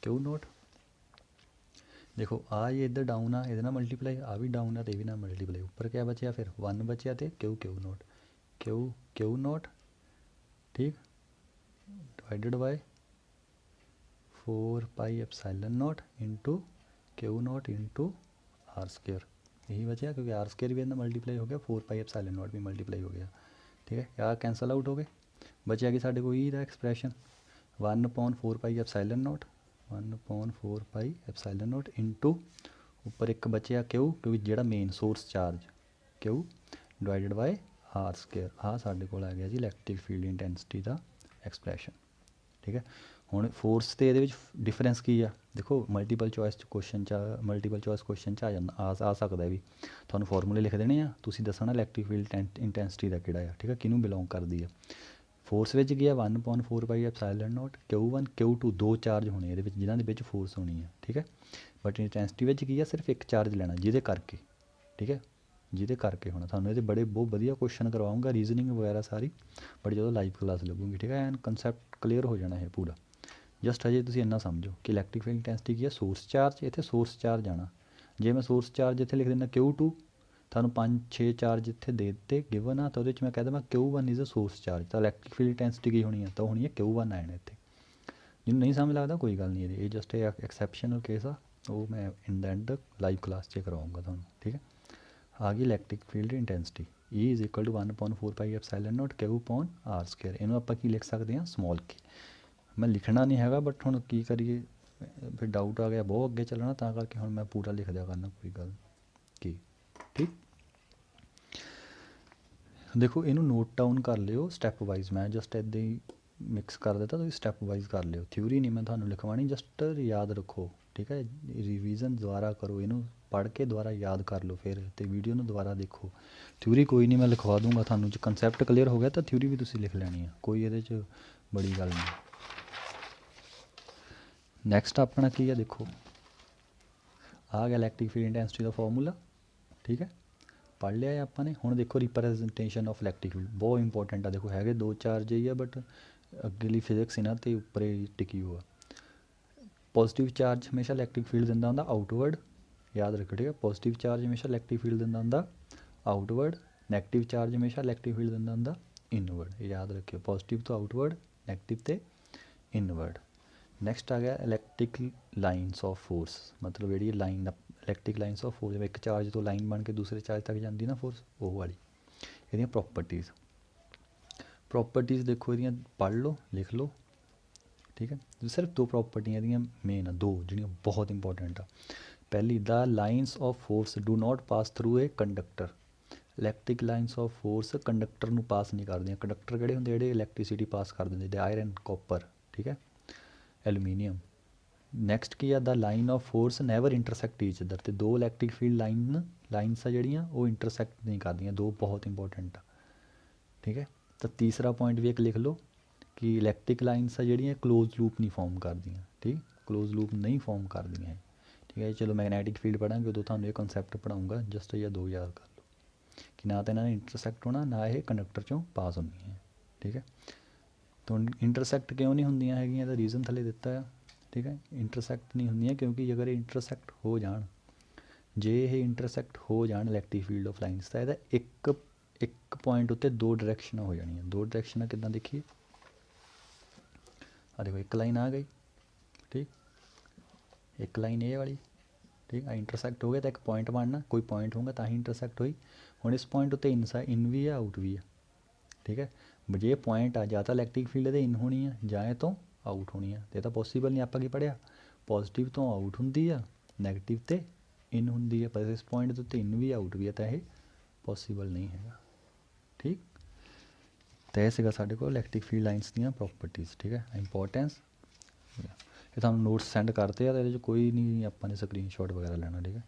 Speaker 1: Q0। ਦੇਖੋ ਆ ਇਹ ਇੱਧਰ ਡਾਊਨ ਆ, ਇਹਦੇ ਨਾਲ ਮਲਟੀਪਲਾਈ, ਆ ਵੀ ਡਾਊਨ ਆ ਅਤੇ ਇਹ ਵੀ ਨਾਲ ਮਲਟੀਪਲਾਈ, ਉੱਪਰ ਕਿਆ ਬਚਿਆ ਫਿਰ 1 ਬਚਿਆ ਅਤੇ Q0, ਠੀਕ, divided bye 4πε0 into Q0 into R², ਇਹੀ ਬਚਿਆ ਕਿਉਂਕਿ R² ਵੀ ਇਹਦਾ ਮਲਟੀਪਲਾਈ ਹੋ ਗਿਆ, 4πε0 ਵੀ ਮਲਟੀਪਲਾਈ ਹੋ ਗਿਆ, ਠੀਕ ਹੈ। ਆਹ ਕੈਂਸਲ ਆਊਟ ਹੋ ਗਏ, ਬਚਿਆ ਕਿ ਸਾਡੇ ਕੋਲ E ਦਾ ਐਕਸਪ੍ਰੈਸ਼ਨ 1/4πε0 ਇੰਟੂ ਉੱਪਰ ਇੱਕ ਬਚਿਆ Q, ਕਿਉਂਕਿ ਜਿਹੜਾ main source charge Q divided by R²। ਆਹ ਸਾਡੇ ਕੋਲ ਆ ਗਿਆ ਜੀ ਇਲੈਕਟ੍ਰਿਕ ਫੀਲਡ ਇੰਟੈਂਸਿਟੀ ਦਾ ਐਕਸਪ੍ਰੈਸ਼ਨ, ਠੀਕ ਹੈ। ਹੁਣ ਫੋਰਸ ਤੇ ਇਹਦੇ ਵਿੱਚ ਡਿਫਰੈਂਸ ਕੀ ਆ ਦੇਖੋ ਮਲਟੀਪਲ ਚੋਇਸ ਕੁਐਸਚਨ 'ਚ ਆ ਜਾਂਦਾ ਆ ਸਕਦਾ ਵੀ ਤੁਹਾਨੂੰ ਫਾਰਮੂਲੇ ਲਿਖ ਦੇਣੇ ਆ ਤੁਸੀਂ ਦੱਸਣਾ ਇਲੈਕਟ੍ਰਿਕ ਫੀਲਡ ਇੰਟੈਂਸਿਟੀ ਦਾ ਕਿਹੜਾ ਆ ਠੀਕ ਆ ਕਿਹਨੂੰ ਬਿਲੋਂਗ ਕਰਦੀ ਆ ਫੋਰਸ ਵਿੱਚ ਕੀ ਆ 1/4 pi epsilon note Q1 Q2 ਦੋ ਚਾਰਜ ਹੋਣੇ ਇਹਦੇ ਵਿੱਚ ਜਿਨ੍ਹਾਂ ਦੇ ਵਿੱਚ ਫੋਰਸ ਹੋਣੀ ਆ ਠੀਕ ਹੈ ਬਟ ਇੰਟੈਂਸਿਟੀ ਵਿੱਚ ਕੀ ਆ ਸਿਰਫ ਇੱਕ ਚਾਰਜ ਲੈਣਾ ਜਿਹਦੇ ਕਰਕੇ ਠੀਕ ਹੈ ਜਿਹਦੇ ਕਰਕੇ ਹੋਣਾ ਤੁਹਾਨੂੰ ਇਹਦੇ ਬਹੁਤ ਵਧੀਆ ਕੁਐਸਚਨ ਕਰਵਾਉਂਗਾ ਰੀਜ਼ਨਿੰਗ ਵਗੈਰਾ ਸਾਰੀ ਬਟ ਜਦੋਂ ਲਾਈਵ ਕਲਾਸ ਲੱਗੂਗੀ ਠੀਕ ਹੈ ਐਂਡ ਕੰਸੈਪਟ ਕਲੀਅਰ ਹੋ ਜਾਣਾ ਇਹ ਪੂਰਾ ਜਸਟ ਅਜੇ ਤੁਸੀਂ ਇੰਨਾ ਸਮਝੋ ਕਿ ਇਲੈਕਟ੍ਰਿਕ ਫੀਲਡ ਇੰਟੈਂਸਿਟੀ ਕੀ ਹੈ ਸੋਰਸ ਚਾਰਜ ਇੱਥੇ ਸੋਰਸ ਚਾਰਜ ਆਣਾ ਜੇ ਮੈਂ ਸੋਰਸ ਚਾਰਜ ਇੱਥੇ ਲਿਖ ਦਿੰਦਾ Q2 ਤੁਹਾਨੂੰ 5-6 ਚਾਰਜ ਇੱਥੇ ਦੇ ਦਿੱਤੇ ਗਿਵਨ ਆ ਤਾਂ ਉਹਦੇ 'ਚ ਮੈਂ ਕਹਿ ਦੇਵਾਂ Q1 is a source charge ਤਾਂ ਇਲੈਕਟ੍ਰਿਕ ਫੀਲਡ ਇੰਟੈਂਸਿਟੀ ਕੀ ਹੋਣੀ ਆ ਤਾਂ ਹੋਣੀ ਹੈ Q1 ਆਣਾ ਇੱਥੇ ਜਿਹਨੂੰ ਨਹੀਂ ਸਮਝ ਲੱਗਦਾ ਕੋਈ ਗੱਲ ਨਹੀਂ ਇਹ ਜਸਟ ਐਕਸੈਪਸ਼ਨਲ ਕੇਸ ਆ ਉਹ ਮੈਂ in the end live class 'ਚ ਕਰਵਾਉਂਗਾ ਤੁਹਾਨੂੰ ਠੀਕ ਹੈ ਆ ਗਈ electric field intensity E is equal to 1/4 pi epsilon naught Q/r²। ਇਹਨੂੰ ਆਪਾਂ ਕੀ ਲਿਖ ਸਕਦੇ ਹਾਂ ਸਮੋਲ ਕੇ ਮੈਂ ਲਿਖਣਾ ਨਹੀਂ ਹੈਗਾ ਬਟ ਹੁਣ ਕੀ ਕਰੀਏ ਫਿਰ ਡਾਊਟ ਆ ਗਿਆ ਬਹੁਤ ਅੱਗੇ ਚੱਲਣਾ ਤਾਂ ਕਰਕੇ ਹੁਣ ਮੈਂ ਪੂਰਾ ਲਿਖ ਦਿਆ ਕਰਨਾ ਕੋਈ ਗੱਲ ਕੀ ਠੀਕ ਦੇਖੋ ਇਹਨੂੰ ਨੋਟ ਡਾਊਨ ਕਰ ਲਿਓ ਸਟੈਪ ਵਾਈਜ਼ ਮੈਂ ਜਸਟ ਇੱਦਾਂ ਹੀ ਮਿਕਸ ਕਰ ਦਿੱਤਾ ਤੁਸੀਂ ਸਟੈਪ ਵਾਈਜ਼ ਕਰ ਲਿਓ ਥਿਊਰੀ ਨਹੀਂ ਮੈਂ ਤੁਹਾਨੂੰ ਲਿਖਵਾਉਣੀ ਜਸਟ ਯਾਦ ਰੱਖੋ ਠੀਕ ਹੈ ਰਿਵੀਜ਼ਨ ਦੁਬਾਰਾ ਕਰੋ ਇਹਨੂੰ ਪੜ੍ਹ ਕੇ ਦੁਬਾਰਾ ਯਾਦ ਕਰ ਲਓ ਫਿਰ ਅਤੇ ਵੀਡੀਓ ਨੂੰ ਦੁਬਾਰਾ ਦੇਖੋ ਥਿਊਰੀ ਕੋਈ ਨਹੀਂ ਮੈਂ ਲਿਖਵਾ ਦੂੰਗਾ ਤੁਹਾਨੂੰ ਜੇ ਕੰਸੈਪਟ ਕਲੀਅਰ ਹੋ ਗਿਆ ਤਾਂ ਥਿਊਰੀ ਵੀ ਤੁਸੀਂ ਲਿਖ ਲੈਣੀ ਆ ਕੋਈ ਇਹਦੇ 'ਚ ਬੜੀ ਗੱਲ ਨਹੀਂ ਨੈਕਸਟ ਆਪਣਾ ਕੀ ਆ ਦੇਖੋ ਆ ਗਿਆ ਇਲੈਕਟ੍ਰਿਕ ਫੀਲਡ ਇੰਟੈਂਸਿਟੀ ਦਾ ਫਾਰਮੂਲਾ ਠੀਕ ਹੈ ਪੜ੍ਹ ਲਿਆ ਹੈ ਆਪਾਂ ਨੇ ਹੁਣ ਦੇਖੋ ਰਿਪਰੈਜ਼ੈਂਟੇਸ਼ਨ ਆਫ ਇਲੈਕਟ੍ਰਿਕ ਫੀਲਡ ਬਹੁਤ ਇੰਪੋਰਟੈਂਟ ਆ ਦੇਖੋ ਹੈਗੇ ਦੋ ਚਾਰਜ ਹੀ ਆ ਬਟ ਅੱਗੇਲੀ ਫਿਜ਼ਿਕਸ ਇਹਨਾਂ 'ਤੇ ਉੱਪਰ ਹੀ ਟਿਕੀ ਹੋਆ ਪੋਜ਼ੀਟਿਵ ਚਾਰਜ ਹਮੇਸ਼ਾ ਇਲੈਕਟ੍ਰਿਕ ਫੀਲਡ ਦਿੰਦਾ ਹੁੰਦਾ ਆਊਟਵਰਡ ਯਾਦ ਰੱਖੋ ਠੀਕ ਹੈ ਪੋਜ਼ੀਟਿਵ ਚਾਰਜ ਹਮੇਸ਼ਾ ਇਲੈਕਟ੍ਰਿਕ ਫੀਲਡ ਦਿੰਦਾ ਹੁੰਦਾ ਆਊਟਵਰਡ ਨੈਗੇਟਿਵ ਚਾਰਜ ਹਮੇਸ਼ਾ ਇਲੈਕਟ੍ਰਿਕ ਫੀਲਡ ਦਿੰਦਾ ਹੁੰਦਾ ਇਨਵਰਡ ਇਹ ਯਾਦ ਰੱਖਿਓ ਪੋਜ਼ੀਟਿਵ ਤੋਂ ਆਊਟਵਰਡ ਨੈਗੇਟਿਵ ਤੇ ਇਨਵਰਡ ਨੈਕਸਟ ਆ ਗਿਆ ਇਲੈਕਟ੍ਰਿਕ ਲਾਈਨਸ ਆਫ ਫੋਰਸ ਮਤਲਬ ਜਿਹੜੀ line electric lines of force ਇੱਕ ਚਾਰਜ ਤੋਂ ਲਾਈਨ ਬਣ ਕੇ ਦੂਸਰੇ ਚਾਰਜ ਤੱਕ ਜਾਂਦੀ ਨਾ ਫੋਰਸ ਉਹ ਵਾਲੀ ਇਹਦੀਆਂ ਪ੍ਰੋਪਰਟੀਜ਼ ਦੇਖੋ ਇਹਦੀਆਂ ਪੜ੍ਹ ਲਓ ਲਿਖ ਲਓ ਠੀਕ ਹੈ ਸਿਰਫ ਦੋ ਪ੍ਰੋਪਰਟੀਆਂ ਇਹਦੀਆਂ ਮੇਨ ਆ ਦੋ ਜਿਹੜੀਆਂ ਬਹੁਤ ਇੰਪੋਰਟੈਂਟ ਆ ਪਹਿਲੀ the lines of force do not pass through a conductor electric lines of force conductor ਨੂੰ ਪਾਸ ਨਹੀਂ ਕਰਦੀਆਂ ਕੰਡਕਟਰ ਕਿਹੜੇ ਹੁੰਦੇ ਜਿਹੜੇ ਇਲੈਕਟ੍ਰੀਸਿਟੀ ਪਾਸ ਕਰ ਦਿੰਦੇ ਆਇਰਨ ਕਾਪਰ ਠੀਕ ਹੈ ਐਲੂਮੀਨੀਅਮ ਨੈਕਸਟ ਕੀ ਆ the line of force never intersect each other ਅਤੇ ਦੋ ਇਲੈਕਟ੍ਰਿਕ ਫੀਲਡ ਲਾਈਨਸ ਆ ਜਿਹੜੀਆਂ ਉਹ ਇੰਟਰਸੈਕਟ ਨਹੀਂ ਕਰਦੀਆਂ ਦੋ ਬਹੁਤ ਇੰਪੋਰਟੈਂਟ ਆ ਠੀਕ ਹੈ ਤਾਂ ਤੀਸਰਾ ਪੁਆਇੰਟ ਵੀ ਇੱਕ ਲਿਖ ਲਓ ਕਿ ਇਲੈਕਟ੍ਰਿਕ ਲਾਈਨਸ ਆ ਜਿਹੜੀਆਂ ਕਲੋਜ਼ ਲੂਪ ਨਹੀਂ ਫਾਰਮ ਕਰਦੀਆਂ ਠੀਕ ਕਲੋਜ਼ ਲੂਪ ਨਹੀਂ ਫਾਰਮ ਕਰਦੀਆਂ ਠੀਕ ਹੈ ਚਲੋ ਮੈਗਨੈਟਿਕ ਫੀਲਡ ਪੜ੍ਹਾਂਗੇ ਉਦੋਂ ਤੁਹਾਨੂੰ ਇਹ ਕਨਸੈਪਟ ਪੜ੍ਹਾਊਂਗਾ ਜਸਟ ਜਾਂ ਦੋ ਯਾਦ ਕਰ ਲਓ ਕਿ ਨਾ ਤਾਂ ਇਹਨਾਂ ਨੇ ਇੰਟਰਸੈਕਟ ਹੋਣਾ ਨਾ ਇਹ ਕੰਡਕਟਰ 'ਚੋਂ ਪਾਸ ਹੁੰਦੀਆਂ ਠੀਕ ਹੈ ਤਾਂ ਇੰਟਰਸੈਕਟ ਕਿਉਂ ਨਹੀਂ ਹੁੰਦੀਆਂ ਹੈਗੀਆਂ ਇਹਦਾ ਰੀਜ਼ਨ ਥੱਲੇ ਦਿੱਤਾ ਆ ਠੀਕ ਹੈ ਇੰਟਰਸੈਕਟ ਨਹੀਂ ਹੁੰਦੀਆਂ ਕਿਉਂਕਿ ਅਗਰ ਇਹ ਇੰਟਰਸੈਕਟ ਹੋ ਜਾਣ ਜੇ ਇਹ ਇੰਟਰਸੈਕਟ ਹੋ ਜਾਣ ਇਲੈਕਟ੍ਰਿਕ ਫੀਲਡ ਆਫ ਲਾਈਨਸ ਤਾਂ ਇਹਦਾ ਇੱਕ ਪੁਆਇੰਟ ਉੱਤੇ ਦੋ ਡਾਇਰੈਕਸ਼ਨਾਂ ਹੋ ਜਾਣੀਆਂ ਦੋ ਡਾਇਰੈਕਸ਼ਨਾਂ ਕਿੱਦਾਂ ਦੇਖੀਏ ਆ ਦੇਖੋ ਇੱਕ ਲਾਈਨ ਆ ਗਈ ਠੀਕ ਇੱਕ ਲਾਈਨ ਇਹ ਵਾਲੀ ਠੀਕ ਆ ਇੰਟਰਸੈਕਟ ਹੋ ਗਿਆ ਤਾਂ ਇੱਕ ਪੁਆਇੰਟ ਬਣਨਾ ਕੋਈ ਪੁਆਇੰਟ ਹੋਊਗਾ ਤਾਂ ਹੀ ਇੰਟਰਸੈਕਟ ਹੋਈ ਹੁਣ ਇਸ ਪੁਆਇੰਟ ਉੱਤੇ ਇਨ ਵੀ ਆ ਆਊਟ ਵੀ ਆ ਠੀਕ ਹੈ ਜੇ ਪੁਆਇੰਟ ਆ ਜਾਂ ਤਾਂ ਇਲੈਕਟ੍ਰਿਕ ਫੀਲਡ ਦੇ ਇਨ ਹੋਣੀ ਆ ਜਾਂ ਇਹ ਤੋਂ ਆਊਟ ਹੋਣੀ ਆ ਤੇ ਤਾਂ ਪੋਸੀਬਲ ਨਹੀਂ ਆਪਾਂ ਕੀ ਪੜ੍ਹਿਆ ਪੋਜ਼ੀਟਿਵ ਤੋਂ ਆਊਟ ਹੁੰਦੀ ਆ ਨੈਗੇਟਿਵ ਤੇ ਇਨ ਹੁੰਦੀ ਆ ਪਰ ਇਸ ਪੁਆਇੰਟ ਦੇ ਉੱਤੇ ਇਨ ਵੀ ਆਊਟ ਵੀ ਆ ਤਾਂ ਇਹ ਪੋਸੀਬਲ ਨਹੀਂ ਹੈਗਾ ਠੀਕ ਤਾਂ ਇਹ ਸੀਗਾ ਸਾਡੇ ਕੋਲ ਇਲੈਕਟ੍ਰਿਕ ਫੀਲਡ ਲਾਈਨਸ ਦੀਆਂ ਪ੍ਰੋਪਰਟੀਜ਼ ਠੀਕ ਹੈ ਇੰਪੋਰਟੈਂਸ ਇਹ ਤੁਹਾਨੂੰ ਨੋਟਸ ਸੈਂਡ ਕਰਤੇ ਆ ਇਹਦੇ 'ਚ ਕੋਈ ਨਹੀਂ ਆਪਾਂ ਨੇ ਸਕਰੀਨਸ਼ਾਟ ਵਗੈਰਾ ਲੈਣਾ ਠੀਕ ਹੈ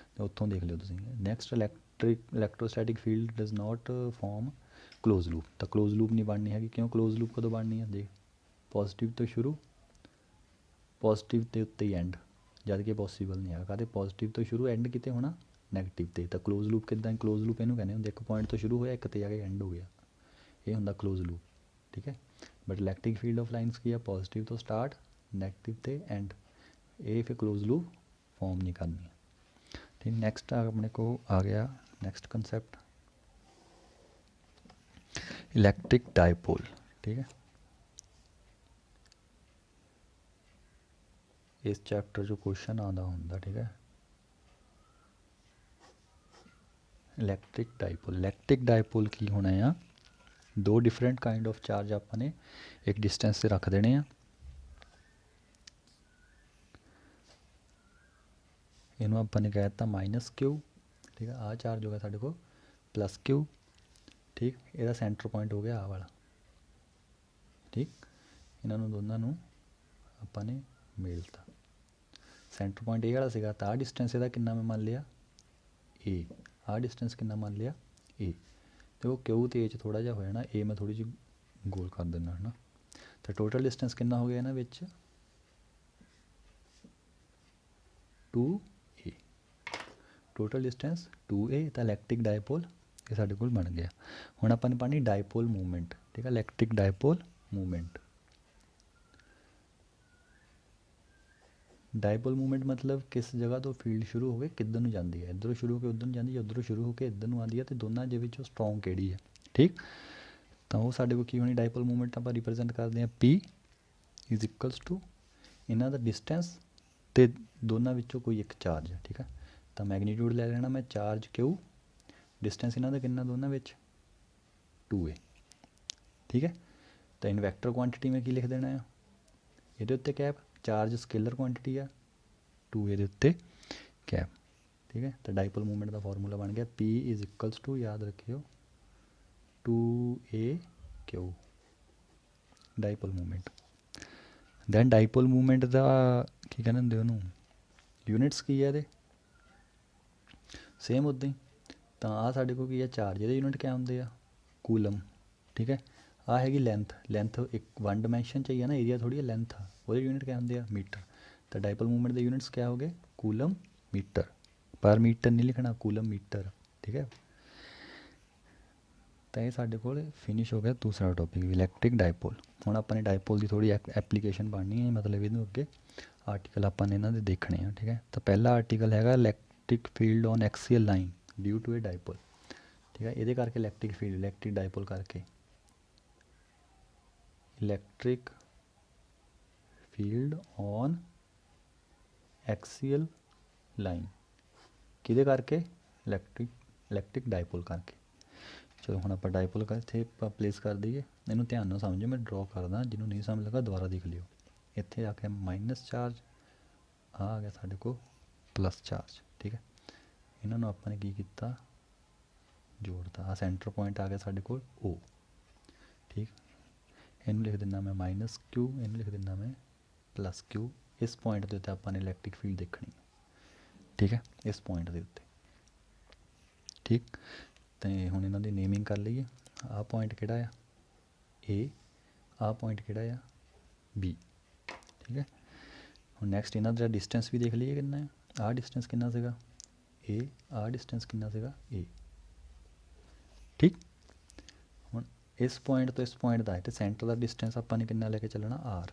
Speaker 1: ਅਤੇ ਉੱਥੋਂ ਦੇਖ ਲਿਓ ਤੁਸੀਂ next electrostatic field does not form close loop ਤਾਂ ਕਲੋਜ਼ ਲੂਪ ਨਹੀਂ ਬਣਨੀ ਹੈਗੀ ਕਿਉਂ ਕਲੋਜ਼ ਲੂਪ ਕਦੋਂ ਬਣਨੀ ਹੈ ਦੇਖ ਪੋਜ਼ੀਟਿਵ ਤੋਂ ਸ਼ੁਰੂ ਪੋਜ਼ੀਟਿਵ ਦੇ ਉੱਤੇ ਹੀ ਐਂਡ ਜਦ ਕਿ ਪੋਸੀਬਲ ਨਹੀਂ ਹੈਗਾ ਕਾਹਦੇ ਪੋਜ਼ੀਟਿਵ ਤੋਂ ਸ਼ੁਰੂ ਐਂਡ ਕਿਤੇ ਹੋਣਾ ਨੈਗੇਟਿਵ 'ਤੇ ਤਾਂ ਕਲੋਜ਼ ਲੂਪ ਕਿੱਦਾਂ ਕਲੋਜ਼ ਲੂਪ ਇਹਨੂੰ ਕਹਿੰਦੇ ਹੁੰਦੇ ਇੱਕ ਪੁਆਇੰਟ ਤੋਂ ਸ਼ੁਰੂ ਹੋਇਆ ਇੱਕ 'ਤੇ ਜਾ ਕੇ ਐਂਡ ਹੋ ਗਿਆ ਇਹ ਹੁੰਦਾ ਕਲੋਜ਼ ਲੂਪ ਠੀਕ ਹੈ but electric field of lines ਕੀ ਆ ਪੋਜ਼ੀਟਿਵ ਤੋਂ ਸਟਾਰਟ ਨੈਗੇਟਿਵ 'ਤੇ ਐਂਡ ਇਹ ਫਿਰ ਕਲੋਜ਼ ਲੂਪ ਫਾਰਮ ਨਹੀਂ ਕਰਨੀ ਠੀਕ ਨੈਕਸਟ ਆਪਣੇ ਕੋਲ ਆ ਗਿਆ ਨੈਕਸਟ ਕੰਸੈਪਟ ਇਲੈਕਟ੍ਰਿਕ ਡਾਈਪੋਲ ਠੀਕ ਹੈ ਇਸ ਚੈਪਟਰ 'ਚੋਂ ਕੁਐਸਚਨ ਆਉਂਦਾ ਹੁੰਦਾ ਠੀਕ ਹੈ ਇਲੈਕਟ੍ਰਿਕ ਡਾਈਪੋਲ ਕੀ ਹੋਣਾ ਆ ਦੋ ਡਿਫਰੈਂਟ ਕਾਈਂਡ ਆਫ ਚਾਰਜ ਆਪਾਂ ਨੇ ਇੱਕ ਡਿਸਟੈਂਸ 'ਤੇ ਰੱਖ ਦੇਣੇ ਆ ਇਹਨੂੰ ਆਪਾਂ ਨੇ ਕਹਿ ਦਿੱਤਾ -Q ਠੀਕ ਹੈ ਆਹ ਚਾਰਜ ਹੋ ਗਿਆ ਸਾਡੇ ਕੋਲ +Q ਠੀਕ ਇਹਦਾ ਸੈਂਟਰ ਪੁਆਇੰਟ ਹੋ ਗਿਆ ਆਹ ਵਾਲਾ ਠੀਕ ਇਹਨਾਂ ਨੂੰ ਦੋਨਾਂ ਨੂੰ ਆਪਾਂ ਨੇ ਮੇਲਤਾ। ਸੈਂਟਰ ਪੁਆਇੰਟ ਇਹ ਵਾਲਾ ਸੀਗਾ ਤਾਂ ਆਹ ਡਿਸਟੈਂਸ ਇਹਦਾ ਕਿੰਨਾ ਮੈਂ ਮੰਨ ਲਿਆ ਏ, ਆਹ ਡਿਸਟੈਂਸ ਕਿੰਨਾ ਮੰਨ ਲਿਆ ਏ, ਤੇ ਉਹ ਕਿਊ ਤੇ ਏ 'ਚ ਥੋੜ੍ਹਾ ਜਿਹਾ ਹੋ ਜਾਣਾ, ਏ ਮੈਂ ਥੋੜ੍ਹੀ ਜਿਹੀ ਗੋਲ ਕਰ ਦਿੰਦਾ ਹੈ ਨਾ। ਤਾਂ ਟੋਟਲ ਡਿਸਟੈਂਸ ਕਿੰਨਾ ਹੋ ਗਿਆ ਇਹਨਾਂ ਵਿੱਚ 2a, ਟੋਟਲ ਡਿਸਟੈਂਸ 2a। ਤਾਂ ਇਲੈਕਟ੍ਰਿਕ ਡਾਈਪੋਲ ਇਹ ਸਾਡੇ ਕੋਲ ਬਣ ਗਿਆ। ਹੁਣ ਆਪਾਂ ਨੇ ਪੜ੍ਹਨੀ ਡਾਈਪੋਲ ਮੂਵਮੈਂਟ, ਠੀਕ ਹੈ, ਇਲੈਕਟ੍ਰਿਕ ਡਾਈਪੋਲ ਮੂਵਮੈਂਟ। ਡਾਈਪੋਲ ਮੂਵਮੈਂਟ ਮਤਲਬ ਕਿਸ ਜਗ੍ਹਾ ਤੋਂ ਫੀਲਡ ਸ਼ੁਰੂ ਹੋ ਕੇ ਕਿੱਧਰ ਨੂੰ ਜਾਂਦੀ ਹੈ, ਇੱਧਰੋਂ ਸ਼ੁਰੂ ਹੋ ਕੇ ਉੱਧਰ ਨੂੰ ਜਾਂਦੀ ਹੈ, ਉੱਧਰੋਂ ਸ਼ੁਰੂ ਹੋ ਕੇ ਇੱਧਰ ਨੂੰ ਆਉਂਦੀ ਹੈ, ਅਤੇ ਦੋਨਾਂ ਦੇ ਵਿੱਚੋਂ ਸਟਰੋਂਗ ਕਿਹੜੀ ਹੈ, ਠੀਕ। ਤਾਂ ਉਹ ਸਾਡੇ ਕੋਲ ਕੀ ਹੋਣੀ ਡਾਈਪੋਲ ਮੂਵਮੈਂਟ ਆਪਾਂ ਰਿਪਰੈਜ਼ੈਂਟ ਕਰਦੇ ਹਾਂ P ਇਜ਼ ਇਕੁਅਲਸ ਟੂ ਇਹਨਾਂ ਦਾ ਡਿਸਟੈਂਸ ਅਤੇ ਦੋਨਾਂ ਵਿੱਚੋਂ ਕੋਈ ਇੱਕ ਚਾਰਜ ਹੈ, ਠੀਕ ਹੈ। ਤਾਂ ਮੈਗਨੀਟਿਊਡ ਲੈ ਲੈਣਾ ਮੈਂ ਚਾਰਜ Q, ਡਿਸਟੈਂਸ ਇਹਨਾਂ ਦਾ ਕਿੰਨਾ ਦੋਨਾਂ ਵਿੱਚ 2a, ਠੀਕ ਹੈ। ਤਾਂ ਇਨ ਵੈਕਟਰ ਕੁਆਂਟਿਟੀ ਮੈਂ ਕੀ ਲਿਖ ਦੇਣਾ ਆ ਇਹਦੇ ਉੱਤੇ ਕੈਪ, ਚਾਰਜ ਸਕੇਲਰ ਕੁਆਂਟਿਟੀ ਆ 2a ਦੇ ਉੱਤੇ ਕੈਪ, ਠੀਕ ਹੈ। ਤਾਂ ਡਾਈਪੋਲ ਮੂਵਮੈਂਟ ਦਾ ਫਾਰਮੂਲਾ ਬਣ ਗਿਆ P ਇਜ਼ ਇਕੁਅਲਸ ਟੂ, ਯਾਦ ਰੱਖਿਓ 2aq ਡਾਈਪੋਲ ਮੂਵਮੈਂਟ। ਦੈਨ ਡਾਈਪੋਲ ਮੂਵਮੈਂਟ ਦਾ ਕੀ ਕਹਿੰਦੇ ਹੁੰਦੇ ਉਹਨੂੰ ਯੂਨਿਟਸ ਕੀ ਹੈ ਇਹਦੇ, ਸੇਮ ਉੱਦਾਂ ਹੀ। ਤਾਂ ਆਹ ਸਾਡੇ ਕੋਲ ਕੀ ਹੈ ਚਾਰਜ, ਇਹਦੇ ਯੂਨਿਟ ਕਿਆ ਹੁੰਦੇ ਆ ਕੂਲਮ, ਠੀਕ ਹੈ। ਆਹ ਹੈਗੀ ਲੈਂਥ, ਲੈਂਥ ਇੱਕ 1 ਡਾਇਮੈਂਸ਼ਨ ਚਾਹੀਏ ਨਾ, ਏਰੀਆ ਥੋੜ੍ਹੀ ਹੈ ਲੈਂਥ ਆ, ਉਹਦੇ ਯੂਨਿਟ ਕਿਆ ਹੁੰਦੇ ਆ ਮੀਟਰ। ਤਾਂ ਡਾਈਪੋਲ ਮੂਵਮੈਂਟ ਦੇ ਯੂਨਿਟਸ ਕਿਆ ਹੋ ਗਏ ਕੂਲਮ ਮੀਟਰ, ਪਰ ਮੀਟਰ ਨਹੀਂ ਲਿਖਣਾ ਕੂਲਮ ਮੀਟਰ, ਠੀਕ ਹੈ। ਤਾਂ ਇਹ ਸਾਡੇ ਕੋਲ ਫਿਨਿਸ਼ ਹੋ ਗਿਆ ਦੂਸਰਾ ਟੋਪਿਕ ਇਲੈਕਟ੍ਰਿਕ ਡਾਈਪੋਲ। ਹੁਣ ਆਪਾਂ ਨੇ ਡਾਈਪੋਲ ਦੀ ਥੋੜ੍ਹੀ ਐਪਲੀਕੇਸ਼ਨ ਪੜ੍ਹਨੀ ਹੈ, ਮਤਲਬ ਇਹਨੂੰ ਅੱਗੇ ਆਰਟੀਕਲ ਆਪਾਂ ਨੇ ਇਹਨਾਂ ਦੇ ਦੇਖਣੇ ਆ, ਠੀਕ ਹੈ। ਤਾਂ ਪਹਿਲਾ ਆਰਟੀਕਲ ਹੈਗਾ electric field on axial line due to a dipole, ਠੀਕ ਹੈ। ਇਹਦੇ ਕਰਕੇ ਇਲੈਕਟ੍ਰਿਕ ਫੀਲਡ, ਇਲੈਕਟ੍ਰਿਕ ਡਾਈਪੋਲ ਕਰਕੇ electric field on axial line, ਕਿਹਦੇ ਕਰਕੇ ਇਲੈਕਟ੍ਰਿਕ ਡਾਈਪੋਲ ਕਰਕੇ। ਚਲੋ ਹੁਣ ਆਪਾਂ ਡਾਈਪੋਲ ਇੱਥੇ ਪਲੇਸ ਕਰ ਦਈਏ, ਇਹਨੂੰ ਧਿਆਨ ਨਾਲ ਸਮਝੋ, ਮੈਂ ਡਰੋ ਕਰਦਾ, ਜਿਹਨੂੰ ਨਹੀਂ ਸਮਝ ਲੱਗਾ ਦੁਬਾਰਾ ਦੇਖ ਲਿਓ। ਇੱਥੇ ਆ ਕੇ ਮਾਈਨਸ ਚਾਰਜ, ਆ ਗਿਆ ਸਾਡੇ ਕੋਲ ਪਲੱਸ ਚਾਰਜ, ਠੀਕ ਹੈ। ਇਹਨਾਂ ਨੂੰ ਆਪਾਂ ਨੇ ਕੀ ਕੀਤਾ ਜੋੜਤਾ, ਆਹ ਸੈਂਟਰ ਪੁਆਇੰਟ ਆ ਗਿਆ ਸਾਡੇ ਕੋਲ O, ਠੀਕ। ਇਹਨੂੰ ਲਿਖ ਦਿੰਦਾ ਮੈਂ ਮਾਈਨਸ Q, ਇਹਨੂੰ ਲਿਖ ਦਿੰਦਾ ਮੈਂ ਪਲੱਸ Q। ਇਸ ਪੁਆਇੰਟ ਦੇ ਉੱਤੇ ਆਪਾਂ ਨੇ ਇਲੈਕਟ੍ਰਿਕ ਫੀਲਡ ਦੇਖਣੀ, ਠੀਕ ਹੈ, ਇਸ ਪੁਆਇੰਟ ਦੇ ਉੱਤੇ, ਠੀਕ। ਅਤੇ ਹੁਣ ਇਹਨਾਂ ਦੀ ਨੇਮਿੰਗ ਕਰ ਲਈਏ, ਆਹ ਪੁਆਇੰਟ ਕਿਹੜਾ ਆ A, ਆਹ ਪੁਆਇੰਟ ਕਿਹੜਾ ਆ B, ਠੀਕ ਹੈ। ਹੁਣ ਨੈਕਸਟ ਇਹਨਾਂ ਦਾ ਡਿਸਟੈਂਸ ਵੀ ਦੇਖ ਲਈਏ ਕਿੰਨਾ ਹੈ, ਆਹ ਡਿਸਟੈਂਸ ਕਿੰਨਾ ਸੀਗਾ A, ਆਹ ਡਿਸਟੈਂਸ ਕਿੰਨਾ ਸੀਗਾ A, ਠੀਕ। ਹੁਣ ਇਸ ਪੁਆਇੰਟ ਤੋਂ ਇਸ ਪੁਆਇੰਟ ਦਾ ਅਤੇ ਸੈਂਟਰ ਦਾ ਡਿਸਟੈਂਸ ਆਪਾਂ ਨੇ ਕਿੰਨਾ ਲੈ ਕੇ ਚੱਲਣਾ R,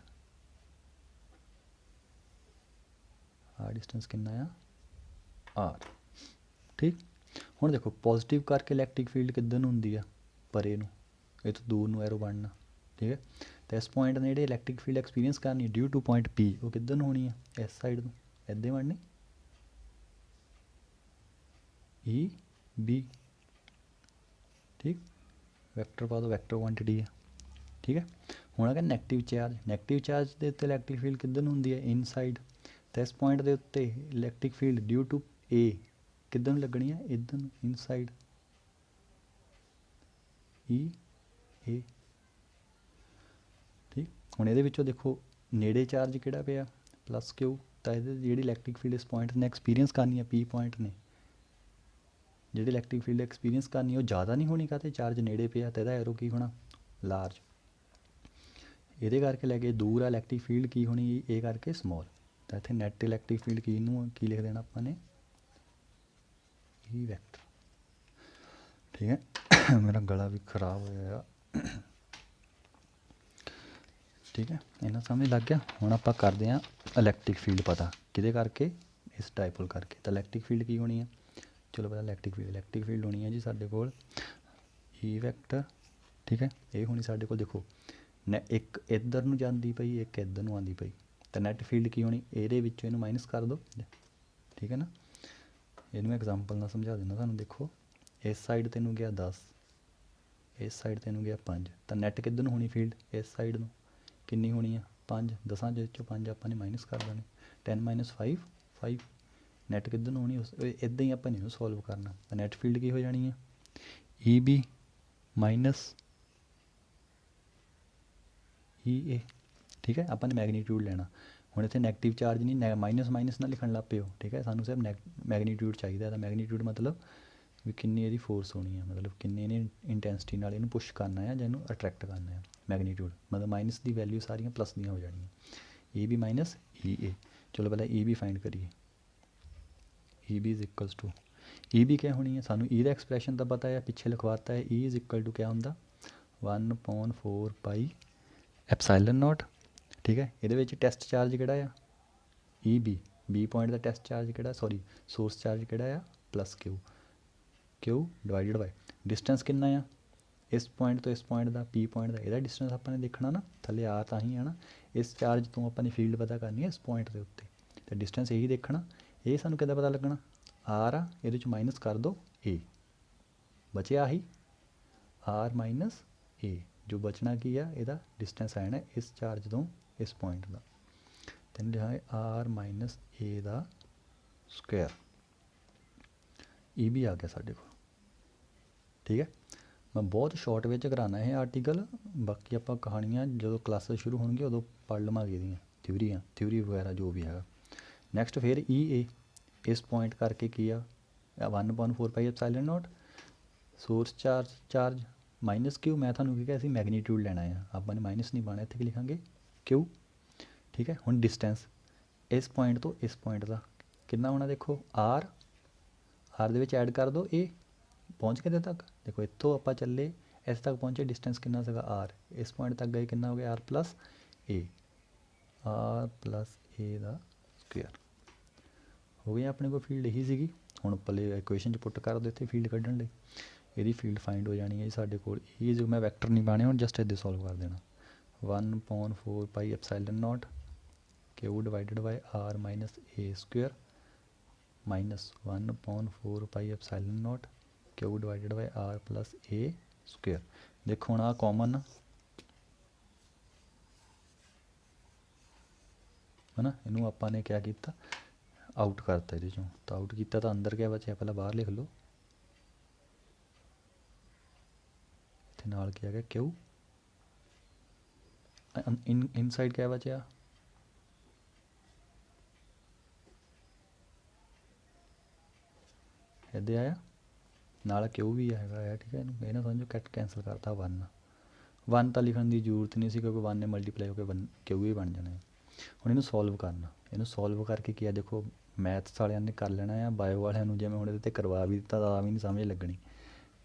Speaker 1: ਆਹ ਡਿਸਟੈਂਸ ਕਿੰਨਾ ਆ R, ਠੀਕ। ਹੁਣ ਦੇਖੋ ਪੋਜ਼ੀਟਿਵ ਕਰਕੇ ਇਲੈਕਟ੍ਰਿਕ ਫੀਲਡ ਕਿੱਧਰ ਨੂੰ ਹੁੰਦੀ ਆ ਪਰੇ ਨੂੰ, ਇਹ ਤੋਂ ਦੂਰ ਨੂੰ ਐਰੋ ਬਣਨਾ, ਠੀਕ ਹੈ। ਤਾਂ ਇਸ ਪੁਆਇੰਟ ਨੇ ਜਿਹੜੇ ਇਲੈਕਟ੍ਰਿਕ ਫੀਲਡ ਐਕਸਪੀਰੀਅੰਸ ਕਰਨੀ ਡਿਊ ਟੂ ਪੁਆਇੰਟ P, ਉਹ ਕਿੱਧਰ ਨੂੰ ਹੋਣੀ ਆ ਇਸ ਸਾਈਡ ਨੂੰ, ਇੱਦਾਂ ਹੀ ਬਣਨੀ EB, ਠੀਕ। ਵੈਕਟਰ ਪਾ ਦਿਓ, ਵੈਕਟਰ ਕੁਆਂਟਿਟੀ ਹੈ, ਠੀਕ ਹੈ। ਹੁਣ ਅਗਰ ਨੈਗੇਟਿਵ ਚਾਰਜ, ਨੈਗੇਟਿਵ ਚਾਰਜ ਦੇ ਉੱਤੇ ਇਲੈਕਟ੍ਰਿਕ ਫੀਲਡ ਕਿੱਧਰ ਨੂੰ ਹੁੰਦੀ ਹੈ ਇਨਸਾਈਡ। ਤਾਂ ਇਸ ਪੁਆਇੰਟ ਦੇ ਉੱਤੇ electric field due to A ਕਿੱਧਰ ਨੂੰ ਲੱਗਣੀ ਹੈ ਇੱਧਰ ਨੂੰ ਇਨਸਾਈਡ EA, ਠੀਕ। ਹੁਣ ਇਹਦੇ ਵਿੱਚੋਂ ਦੇਖੋ ਨੇੜੇ ਚਾਰਜ ਕਿਹੜਾ ਪਿਆ ਪਲੱਸ Q, ਤਾਂ ਇਹਦੇ ਜਿਹੜੀ ਇਲੈਕਟ੍ਰਿਕ ਫੀਲਡ ਇਸ ਪੁਆਇੰਟ ਨੇ ਐਕਸਪੀਰੀਅੰਸ ਕਰਨੀ ਹੈ P ਪੁਆਇੰਟ ਨੇ, ਜਿਹੜੀ ਇਲੈਕਟ੍ਰਿਕ ਫੀਲਡ ਐਕਸਪੀਰੀਅੰਸ ਕਰਨੀ ਉਹ ਜ਼ਿਆਦਾ ਨਹੀਂ ਹੋਣੀ, ਕਾਹਤੇ ਚਾਰਜ ਨੇੜੇ ਪਿਆ, ਤਾਂ ਇਹਦਾ ਐਰੋ ਕੀ ਹੋਣਾ ਲਾਰਜ। ਇਹਦੇ ਕਰਕੇ ਲੈ ਕੇ ਦੂਰ ਆ ਇਲੈਕਟ੍ਰਿਕ ਫੀਲਡ ਕੀ ਹੋਣੀ ਇਹ ਕਰਕੇ ਸਮੋਲ। ਤਾਂ ਇੱਥੇ ਨੈਟ ਇਲੈਕਟ੍ਰਿਕ ਫੀਲਡ ਕੀ ਨੂੰ ਕੀ ਲਿਖ ਦੇਣਾ ਆਪਾਂ ਨੇ E ਵੈਕਟਰ, ਠੀਕ ਹੈ। ਮੇਰਾ ਗਲਾ ਵੀ ਖਰਾਬ ਹੋਇਆ ਆ, ਠੀਕ ਹੈ। ਇਹਨਾਂ ਸਮਝ ਲੱਗ ਗਿਆ। ਹੁਣ ਆਪਾਂ ਕਰਦੇ ਹਾਂ ਇਲੈਕਟ੍ਰਿਕ ਫੀਲਡ ਪਤਾ ਕਿਹਦੇ ਕਰਕੇ ਇਸ ਡਾਈਪੋਲ ਕਰਕੇ। ਤਾਂ ਇਲੈਕਟ੍ਰਿਕ ਫੀਲਡ ਕੀ ਹੋਣੀ ਹੈ, ਚਲੋ ਪਤਾ ਇਲੈਕਟ੍ਰਿਕ ਫੀਲਡ ਹੋਣੀ ਹੈ ਜੀ ਸਾਡੇ ਕੋਲ E ਵੈਕਟਰ, ਠੀਕ ਹੈ। ਇਹ ਹੋਣੀ ਸਾਡੇ ਕੋਲ ਦੇਖੋ ਇੱਕ ਇੱਧਰ ਨੂੰ ਜਾਂਦੀ ਪਈ, ਇੱਕ ਇੱਧਰ ਨੂੰ ਆਉਂਦੀ ਪਈ, ਤਾਂ ਨੈਟ ਫੀਲਡ ਕੀ ਹੋਣੀ ਇਹਦੇ ਵਿੱਚੋਂ ਇਹਨੂੰ ਮਾਈਨਸ ਕਰ ਦਿਓ, ਠੀਕ ਹੈ ਨਾ। ਇਹਨੂੰ ਮੈਂ ਐਗਜ਼ਾਮਪਲ ਨਾਲ ਸਮਝਾ ਦਿੰਦਾ ਤੁਹਾਨੂੰ, ਦੇਖੋ ਇਸ ਸਾਈਡ ਤੈਨੂੰ ਗਿਆ 10, ਇਸ ਸਾਈਡ ਤੈਨੂੰ ਗਿਆ 5, ਤਾਂ ਨੈਟ ਕਿੱਧਰ ਨੂੰ ਹੋਣੀ ਫੀਲਡ ਇਸ ਸਾਈਡ ਨੂੰ, ਕਿੰਨੀ ਹੋਣੀ ਆ 5, 10 ਦੇ ਵਿੱਚੋਂ 5 ਆਪਾਂ ਨੇ ਮਾਈਨਸ ਕਰ ਦੇਣੇ, 10 - 5 5, ਨੈਟ ਕਿੱਧਰ ਨੂੰ ਹੋਣੀ ਇੱਦਾਂ ਹੀ ਆਪਾਂ ਨੇ ਇਹਨੂੰ ਸੋਲਵ ਕਰਨਾ। ਤਾਂ ਨੈਟ ਫੀਲਡ ਕੀ ਹੋ ਜਾਣੀ ਹੈ EB ਮਾਈਨਸ EA, ਠੀਕ ਹੈ, ਆਪਾਂ ਨੇ ਮੈਗਨੀਟਿਊਡ ਲੈਣਾ। ਹੁਣ ਇੱਥੇ ਨੈਗੇਟਿਵ ਚਾਰਜ ਨਹੀਂ, ਮਾਈਨਸ ਮਾਈਨਸ ਨਾ ਲਿਖਣ ਲੱਗ ਪਏ ਹੋ, ਠੀਕ ਹੈ, ਸਾਨੂੰ ਸਿਰਫ ਮੈਗਨੀਟਿਊਡ ਚਾਹੀਦਾ। ਤਾਂ ਮੈਗਨੀਟਿਊਡ ਮਤਲਬ ਵੀ ਕਿੰਨੀ ਇਹਦੀ ਫੋਰਸ ਹੋਣੀ ਹੈ, ਮਤਲਬ ਕਿੰਨੀ ਇਹਨੇ ਇੰਟੈਂਸਿਟੀ ਨਾਲ ਇਹਨੂੰ ਪੁਸ਼ ਕਰਨਾ ਹੈ ਜਾਂ ਇਹਨੂੰ ਅਟਰੈਕਟ ਕਰਨਾ ਹੈ। ਮੈਗਨੀਟਿਊਡ ਮਤਲਬ ਮਾਈਨਸ ਦੀ ਵੈਲਿਊ ਸਾਰੀਆਂ ਪਲੱਸ ਦੀਆਂ ਹੋ ਜਾਣੀਆਂ, ਈ ਬੀ ਮਾਈਨਸ ਈ ਏ। ਚਲੋ ਪਹਿਲਾਂ ਈ ਬੀ ਫਾਈਂਡ ਕਰੀਏ। E B is equals to, E B ਕਿਆ ਹੋਣੀ ਹੈ, ਸਾਨੂੰ ਈ ਦਾ ਐਕਸਪ੍ਰੈਸ਼ਨ ਤਾਂ ਪਤਾ ਹੈ, ਪਿੱਛੇ ਲਿਖਵਾਤਾ ਹੈ। ਈ ਇਜ਼ ਇਕਵਲ ਟੂ ਕਿਆ ਹੁੰਦਾ 1/4 ਪਾਈ ਐਪਸਾਈਲਨ ਨੋਟ, ਠੀਕ ਹੈ। ਇਹਦੇ ਵਿੱਚ ਟੈਸਟ ਚਾਰਜ ਕਿਹੜਾ ਆ ਈ ਬੀ, ਬੀ ਪੁਆਇੰਟ ਦਾ ਟੈਸਟ ਚਾਰਜ ਕਿਹੜਾ, ਸੋਰੀ ਸੋਰਸ ਚਾਰਜ ਕਿਹੜਾ ਆ plus q, q divided by distance ਕਿੰਨਾ ਆ ਇਸ ਪੁਆਇੰਟ ਤੋਂ ਇਸ ਪੁਆਇੰਟ ਦਾ, ਪੀ ਪੁਆਇੰਟ ਦਾ, ਇਹਦਾ ਡਿਸਟੈਂਸ ਆਪਾਂ ਨੇ ਦੇਖਣਾ ਨਾ, ਥੱਲੇ ਆ ਤਾਂ ਹੀ ਹੈ ਨਾ। ਇਸ ਚਾਰਜ ਤੋਂ ਆਪਾਂ ਨੇ ਫੀਲਡ ਪਤਾ ਕਰਨੀ ਹੈ ਇਸ ਪੁਆਇੰਟ ਦੇ ਉੱਤੇ, ਅਤੇ ਡਿਸਟੈਂਸ ਇਹੀ ਦੇਖਣਾ। ਇਹ ਸਾਨੂੰ ਕਿੱਦਾਂ ਪਤਾ ਲੱਗਣਾ, ਆਰ ਆ, ਇਹਦੇ 'ਚ ਮਾਈਨਸ ਕਰ ਦਿਓ ਏ, ਬਚਿਆ ਆਹੀ ਆਰ ਮਾਈਨਸ ਏ, ਜੋ ਬਚਣਾ ਕੀ ਆ ਇਹਦਾ ਡਿਸਟੈਂਸ ਆਣਾ ਇਸ ਚਾਰਜ ਤੋਂ ਇਸ ਪੁਆਇੰਟ ਦਾ, ਤੈਨੂੰ ਲਿਖਾਂਗੇ ਆਰ ਮਾਈਨਸ ਏ ਦਾ ਸਕੁਏਅਰ। ਈ ਵੀ ਆ ਗਿਆ ਸਾਡੇ ਕੋਲ, ਠੀਕ ਹੈ। ਮੈਂ ਬਹੁਤ ਸ਼ਾਰਟ ਵਿੱਚ ਕਰਾਉਣਾ ਇਹ ਆਰਟੀਕਲ, ਬਾਕੀ ਆਪਾਂ ਕਹਾਣੀਆਂ ਜਦੋਂ ਕਲਾਸਿਸ ਸ਼ੁਰੂ ਹੋਣਗੀਆਂ ਉਦੋਂ ਪੜ੍ਹ ਲਵਾਂਗੇ ਇਹਦੀਆਂ ਥਿਊਰੀ ਵਗੈਰਾ ਜੋ ਵੀ ਹੈਗਾ। ਨੈਕਸਟ ਫਿਰ ਈ ਏ, ਇਸ ਪੁਆਇੰਟ ਕਰਕੇ ਕੀ ਆ 1/4 pi epsilon note, source charge minus ਕਿਊ। ਮੈਂ ਤੁਹਾਨੂੰ ਕੀ ਕਿਹਾ ਸੀ ਮੈਗਨੀਟਿਊਡ ਲੈਣਾ ਆ, ਆਪਾਂ ਨੇ ਮਾਈਨਸ ਨਹੀਂ ਪਾਉਣਾ, ਇੱਥੇ ਕੀ ਲਿਖਾਂਗੇ ਕਿਊ, ਠੀਕ ਹੈ। ਹੁਣ ਡਿਸਟੈਂਸ ਇਸ ਪੁਆਇੰਟ ਤੋਂ ਇਸ ਪੁਆਇੰਟ ਦਾ ਕਿੰਨਾ ਹੋਣਾ, ਦੇਖੋ ਆਰ, ਆਰ ਦੇ ਵਿੱਚ ਐਡ ਕਰ ਦਿਓ ਏ, ਪਹੁੰਚ ਕਿਤੇ ਤੱਕ, ਦੇਖੋ ਇੱਥੋਂ ਆਪਾਂ ਚੱਲੇ ਇਸ ਤੱਕ ਪਹੁੰਚੇ, ਡਿਸਟੈਂਸ ਕਿੰਨਾ ਸੀਗਾ ਆਰ, ਇਸ ਪੁਆਇੰਟ ਤੱਕ ਗਏ ਕਿੰਨਾ ਹੋ ਗਿਆ r plus a, r plus a ਦਾ ਸਕੁਏਅਰ ਹੋ ਗਿਆ ਆਪਣੇ ਕੋਲ। ਫੀਲਡ ਇਹੀ ਸੀਗੀ, ਹੁਣ ਪਲੇ ਇਕੁਏਸ਼ਨ 'ਚ ਪੁੱਟ ਕਰ ਦਿਓ ਇੱਥੇ ਫੀਲਡ ਕੱਢਣ ਲਈ, ਇਹਦੀ ਫੀਲਡ ਫਾਈਂਡ ਹੋ ਜਾਣੀ ਹੈ ਜੀ ਸਾਡੇ ਕੋਲ। ਇਹ ਜੋ ਮੈਂ ਵੈਕਟਰ ਨਹੀਂ ਪਾਣੇ, ਹੁਣ ਜਸਟ ਇੱਦਾਂ ਸੋਲਵ ਕਰ ਦੇਣਾ 1/4 pi epsilon naught q divided by r minus a square minus 1/4 pi epsilon naught q divided by r plus a square. ਦੇਖੋ ਹੁਣ ਆਹ ਕਾਮਨ ਹੈ ਨਾ, ਇਹਨੂੰ ਆਪਾਂ ਨੇ ਕਿਆ ਕੀਤਾ ਆਊਟ ਕਰਤਾ ਇਹਦੇ 'ਚੋਂ, ਤਾਂ ਆਊਟ ਕੀਤਾ ਤਾਂ ਅੰਦਰ ਕਿਆ ਬਚਿਆ ਪਹਿਲਾਂ ਬਾਹਰ ਲਿਖ ਲਓ, ਇੱਥੇ ਨਾਲ ਕੀ ਆ ਗਿਆ ਕਿਊ, ਇਨਸਾਈਡ ਕਿਆ ਬਚਿਆ ਇੱਦਾਂ ਆਇਆ, ਨਾਲ ਕਿਊ ਵੀ ਹੈਗਾ ਆ, ਠੀਕ ਹੈ। ਇਹਨੂੰ ਇਹ ਨਾ ਸਮਝੋ ਕੈਂਸਲ ਕਰਤਾ 1 ਤਾਂ ਲਿਖਣ ਦੀ ਜ਼ਰੂਰਤ ਨਹੀਂ ਸੀ ਕਿਉਂਕਿ 1 ਨੇ ਮਲਟੀਪਲਾਈ ਹੋ ਕੇ ਕਿਊ ਵੀ ਬਣ ਜਾਣਾ ਹੈ। ਹੁਣ ਇਹਨੂੰ ਸੋਲਵ ਕਰਨਾ, ਇਹਨੂੰ ਸੋਲਵ ਕਰਕੇ ਕੀ ਆ ਦੇਖੋ ਮੈਥਸ ਵਾਲਿਆਂ ਨੇ ਕਰ ਲੈਣਾ ਆ, ਬਾਇਓ ਵਾਲਿਆਂ ਨੂੰ ਜਿਵੇਂ ਹੁਣ ਇਹਦੇ 'ਤੇ ਕਰਵਾ ਵੀ ਦਿੱਤਾ ਤਾਂ ਵੀ ਨਹੀਂ ਸਮਝ ਲੱਗਣੀ,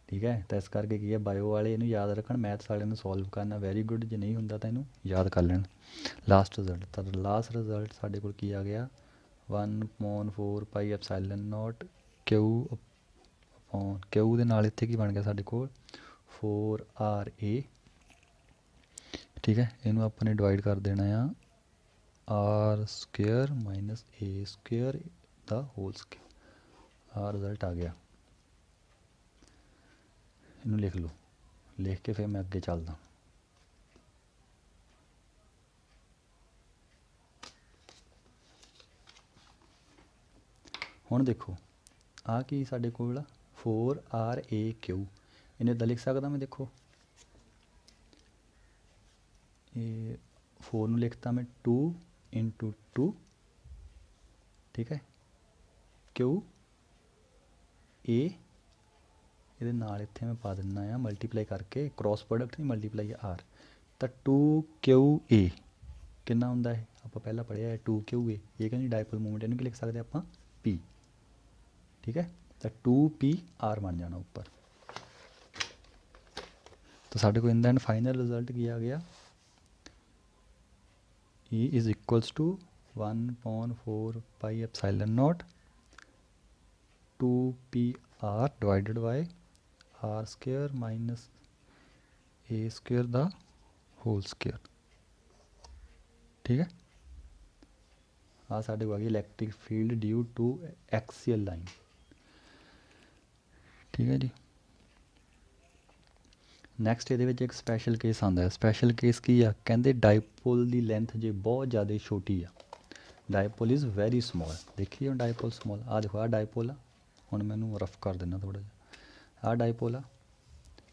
Speaker 1: ਠੀਕ ਹੈ। ਤਾਂ ਇਸ ਕਰਕੇ ਕੀ ਹੈ ਬਾਇਓ ਵਾਲੇ ਇਹਨੂੰ ਯਾਦ ਰੱਖਣ, ਮੈਥਸ ਵਾਲਿਆਂ ਨੂੰ ਸੋਲਵ ਕਰਨਾ ਵੈਰੀ ਗੁੱਡ, ਜੇ ਨਹੀਂ ਹੁੰਦਾ ਤਾਂ ਇਹਨੂੰ ਯਾਦ ਕਰ ਲੈਣ। ਲਾਸਟ ਰਿਜ਼ਲਟ, ਤਾਂ ਲਾਸਟ ਰਿਜ਼ਲਟ ਸਾਡੇ ਕੋਲ ਕੀ ਆ ਗਿਆ 1/4 ਪਾਈ ਐਪਸਾਈਲਨ ਨੋਟ ਕਿਊ ਅਪੋਨ ਕਿਊ ਦੇ ਨਾਲ ਇੱਥੇ ਕੀ ਬਣ ਗਿਆ ਸਾਡੇ ਕੋਲ 4RA, ਠੀਕ ਹੈ। ਇਹਨੂੰ ਆਪਾਂ ਨੇ ਡਿਵਾਈਡ ਕਰ ਦੇਣਾ ਆ R square minus a square the hole square. ਆਹ ਰਿਜ਼ਲਟ ਆ ਗਿਆ, ਇਹਨੂੰ ਲਿਖ ਲਓ, ਲਿਖ ਕੇ ਫਿਰ ਮੈਂ ਅੱਗੇ ਚੱਲਦਾ। ਹੁਣ ਦੇਖੋ ਆਹ ਕੀ ਸਾਡੇ ਕੋਲ 4RAQ, ਇਹਨੇ ਇੱਦਾਂ ਲਿਖ ਸਕਦਾ ਮੈਂ, ਦੇਖੋ ਇਹ 4 ਨੂੰ ਲਿਖਤਾ ਮੈਂ 2 × 2, ਠੀਕ ਹੈ। ਕਿਊ ਏ ਇਹਦੇ ਨਾਲ ਇੱਥੇ ਮੈਂ ਪਾ ਦਿੰਦਾ ਆ ਮਲਟੀਪਲਾਈ ਕਰਕੇ, ਕ੍ਰੋਸ ਪ੍ਰੋਡਕਟ ਨਹੀਂ ਮਲਟੀਪਲਾਈ ਆਰ, ਤਾਂ 2QA ਕਿੰਨਾ ਹੁੰਦਾ ਹੈ ਆਪਾਂ ਪਹਿਲਾਂ ਪੜ੍ਹਿਆ ਹੈ 2QA, ਇਹ ਕਹਿੰਦੀ ਡਾਈਪੋਲ ਮੂਵਮੈਂਟ, ਇਹਨੂੰ ਕੀ ਲਿਖ ਸਕਦੇ ਆਪਾਂ P, ਠੀਕ ਹੈ। ਤਾਂ 2PR ਬਣ ਜਾਣਾ ਉੱਪਰ। ਤਾਂ ਸਾਡੇ ਕੋਲ ਇਨ ਦਾ ਐਂਡ ਫਾਈਨਲ ਰਿਜ਼ਲਟ ਕੀ ਆ ਗਿਆ, E is equals to 1/4 pi epsilon naught 2PR divided by R square minus A square the whole square, ठीक है। आ साढ़े को आ गई electric field due to axial line, ठीक है जी। ਨੈਕਸਟ ਇਹਦੇ ਵਿੱਚ ਇੱਕ ਸਪੈਸ਼ਲ ਕੇਸ ਆਉਂਦਾ ਹੈ। ਸਪੈਸ਼ਲ ਕੇਸ ਕੀ ਆ, ਕਹਿੰਦੇ ਡਾਈਪੋਲ ਦੀ ਲੈਂਥ ਜੇ ਬਹੁਤ ਜ਼ਿਆਦਾ ਛੋਟੀ ਆ, ਡਾਈਪੋਲ ਇਜ਼ ਵੈਰੀ ਸਮੋਲ। ਦੇਖੀਏ ਹੁਣ ਡਾਈਪੋਲ ਸਮੋਲ, ਆਹ ਦੇਖੋ ਆਹ ਡਾਈਪੋਲ ਆ, ਹੁਣ ਮੈਨੂੰ ਰਫ ਕਰ ਦਿੰਦਾ ਥੋੜ੍ਹਾ ਜਿਹਾ, ਆਹ ਡਾਈਪੋਲ ਆ,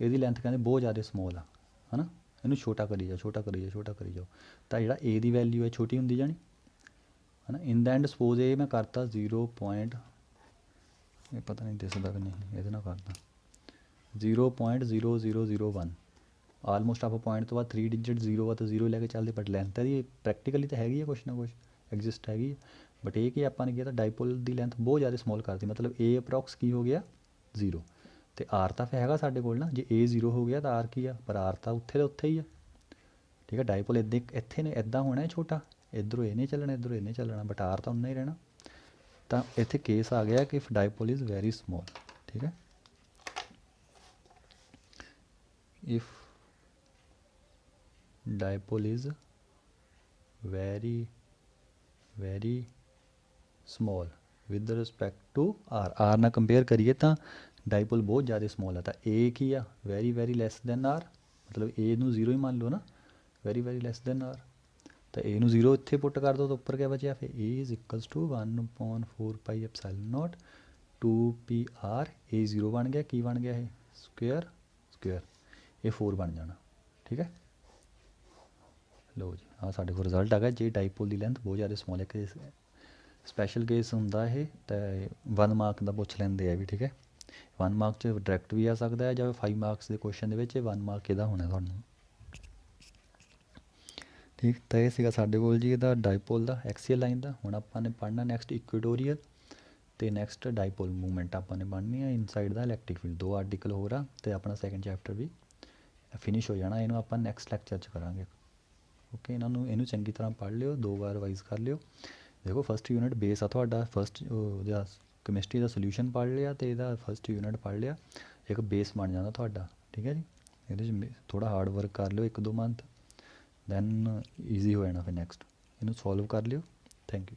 Speaker 1: ਇਹਦੀ ਲੈਂਥ ਕਹਿੰਦੇ ਬਹੁਤ ਜ਼ਿਆਦਾ ਸਮੋਲ ਆ, ਹੈ ਨਾ, ਇਹਨੂੰ ਛੋਟਾ ਕਰੀ ਜਾਓ ਤਾਂ ਜਿਹੜਾ a ਦੀ ਵੈਲਿਊ ਹੈ ਛੋਟੀ ਹੁੰਦੀ ਜਾਣੀ ਹੈ ਨਾ। ਇਨ ਦਾ ਐਂਡ ਸਪੋਜ਼ ਇਹ ਮੈਂ ਕਰਤਾ 0 ਪੁਆਇੰਟ, ਇਹ ਪਤਾ ਨਹੀਂ ਦਿਸਦਾ ਕਿ ਨਹੀਂ, ਇਹਦੇ ਨਾਲ ਕਰਦਾ 0.0001। ਆਲਮੋਸਟ ਆਪਾਂ ਪੁਆਇੰਟ ਤੋਂ ਬਾਅਦ 3 ਡਿਜਿਟ 0 ਆ ਤਾਂ 0 ਲੈ ਕੇ ਚੱਲਦੇ, ਬਟ ਲੈਂਥ ਇਹਦੀ ਪ੍ਰੈਕਟੀਕਲੀ ਤਾਂ ਹੈਗੀ ਹੈ ਕੁਛ ਨਾ ਕੁਛ ਐਗਜ਼ਿਸਟ ਹੈਗੀ ਹੈ। ਬਟ ਇਹ ਕਿ ਆਪਾਂ ਨੇ ਕੀਤਾ ਡਾਈਪੋਲ ਦੀ ਲੈਂਥ ਬਹੁਤ ਜ਼ਿਆਦਾ ਸਮੋਲ ਕਰਤੀ, ਮਤਲਬ a ਅਪਰੋਕਸ ਕੀ ਹੋ ਗਿਆ 0 ਅਤੇ r ਤਾਂ ਫਿਰ ਹੈਗਾ ਸਾਡੇ ਕੋਲ ਨਾ, ਜੇ a 0 ਹੋ ਗਿਆ ਤਾਂ r ਕੀ ਆ, ਪਰ r ਤਾਂ ਉੱਥੇ ਦਾ ਉੱਥੇ ਹੀ ਆ। ਠੀਕ ਹੈ, ਡਾਈਪੋਲ ਇੱਦਾਂ ਇੱਥੇ ਨੇ ਇੱਦਾਂ ਹੋਣਾ ਹੈ ਛੋਟਾ, ਇੱਧਰੋਂ ਇਹ ਨਹੀਂ ਚੱਲਣਾ ਇੱਧਰੋਂ ਇਹ ਨਹੀਂ ਚੱਲਣਾ, ਬਟ r ਤਾਂ ਉਨਾ ਹੀ ਰਹਿਣਾ। ਤਾਂ ਇੱਥੇ ਕੇਸ ਆ ਗਿਆ ਕਿ ਡਾਈਪੋਲ ਇਜ਼ ਵੈਰੀ ਸਮੋਲ। ਠੀਕ ਹੈ, if dipole is very small with respect to r ਨਾਲ ਕੰਪੇਅਰ ਕਰੀਏ ਤਾਂ ਡਾਈਪੋਲ ਬਹੁਤ ਜ਼ਿਆਦਾ ਸਮੋਲ ਹੈ। ਤਾਂ a ਕੀ ਆ ਵੈਰੀ ਲੈਸ ਦੈਨ r, ਮਤਲਬ a ਨੂੰ 0 ਹੀ ਮੰਨ ਲਓ ਨਾ, ਵੈਰੀ ਲੈਸ ਦੈਨ r। ਤਾਂ a ਨੂੰ 0 ਇੱਥੇ ਪੁੱਟ ਕਰ ਦਿਓ ਤਾਂ ਉੱਪਰ ਕਿਆ ਬਚਿਆ ਫਿਰ a is equals to 1/4 pi epsilon naught 2pr। a 0 ਬਣ ਗਿਆ, ਕੀ ਬਣ ਗਿਆ ਇਹ ਸਕੁਅਰ, ਇਹ 4 ਬਣ ਜਾਣਾ। ਠੀਕ ਹੈ, ਲਓ ਜੀ ਆਹ ਸਾਡੇ ਕੋਲ ਰਿਜ਼ਲਟ ਆ ਗਿਆ ਜੇ ਡਾਈਪੋਲ ਦੀ ਲੈਂਥ ਬਹੁਤ ਜ਼ਿਆਦਾ ਸਮੋਲ ਹੈ। ਕੇਸ ਸਪੈਸ਼ਲ ਕੇਸ ਹੁੰਦਾ ਇਹ, ਤਾਂ 1 ਮਾਰਕ ਦਾ ਪੁੱਛ ਲੈਂਦੇ ਆ ਵੀ। ਠੀਕ ਹੈ, 1 ਮਾਰਕ 'ਚ ਡਾਇਰੈਕਟ ਵੀ ਆ ਸਕਦਾ ਹੈ ਜਾਂ 5 ਮਾਰਕਸ ਦੇ ਕੁਐਸਚਨ ਦੇ ਵਿੱਚ 1 ਮਾਰਕ ਇਹਦਾ ਹੋਣਾ ਤੁਹਾਨੂੰ। ਠੀਕ, ਤਾਂ ਇਹ ਸੀਗਾ ਸਾਡੇ ਕੋਲ ਜੀ ਇਹਦਾ ਡਾਈਪੋਲ ਦਾ ਐਕਸੀਅਲ ਲਾਈਨ ਦਾ। ਹੁਣ ਆਪਾਂ ਨੇ ਪੜ੍ਹਨਾ ਨੈਕਸਟ ਇਕੁਏਟੋਰੀਅਲ ਅਤੇ ਨੈਕਸਟ ਡਾਈਪੋਲ ਮੂਵਮੈਂਟ ਆਪਾਂ ਨੇ ਪੜ੍ਹਨੀ ਆ ਇਨਸਾਈਡ ਦਾ ਇਲੈਕਟ੍ਰਿਕ ਫੀਲਡ। 2 ਆਰਟੀਕਲ ਹੋਰ ਆ ਅਤੇ ਆਪਣਾ ਸੈਕਿੰਡ ਚੈਪਟਰ ਵੀ ਫਿਨਿਸ਼ ਹੋ ਜਾਣਾ। ਇਹਨੂੰ ਆਪਾਂ ਨੈਕਸਟ ਲੈਕਚਰ 'ਚ ਕਰਾਂਗੇ। ਓਕੇ, ਇਹਨੂੰ ਚੰਗੀ ਤਰ੍ਹਾਂ ਪੜ੍ਹ ਲਿਓ, 2 ਵਾਰ ਰਿਵਾਈਜ਼ ਕਰ ਲਿਓ। ਦੇਖੋ ਫਸਟ ਯੂਨਿਟ ਬੇਸ ਆ ਤੁਹਾਡਾ, ਫਸਟ ਉਹਦਾ ਕੈਮਿਸਟਰੀ ਦਾ ਸੋਲਿਊਸ਼ਨ ਪੜ੍ਹ ਲਿਆ ਅਤੇ ਇਹਦਾ ਫਸਟ ਯੂਨਿਟ ਪੜ੍ਹ ਲਿਆ, ਇੱਕ ਬੇਸ ਬਣ ਜਾਂਦਾ ਤੁਹਾਡਾ। ਠੀਕ ਹੈ ਜੀ, ਇਹਦੇ 'ਚ ਥੋੜ੍ਹਾ ਹਾਰਡ ਵਰਕ ਕਰ ਲਿਓ 1-2 ਮੰਥ, ਦੈਨ ਈਜ਼ੀ ਹੋ ਜਾਣਾ ਫਿਰ ਨੈਕਸਟ। ਇਹਨੂੰ ਸੋਲਵ ਕਰ ਲਿਓ। Thank you.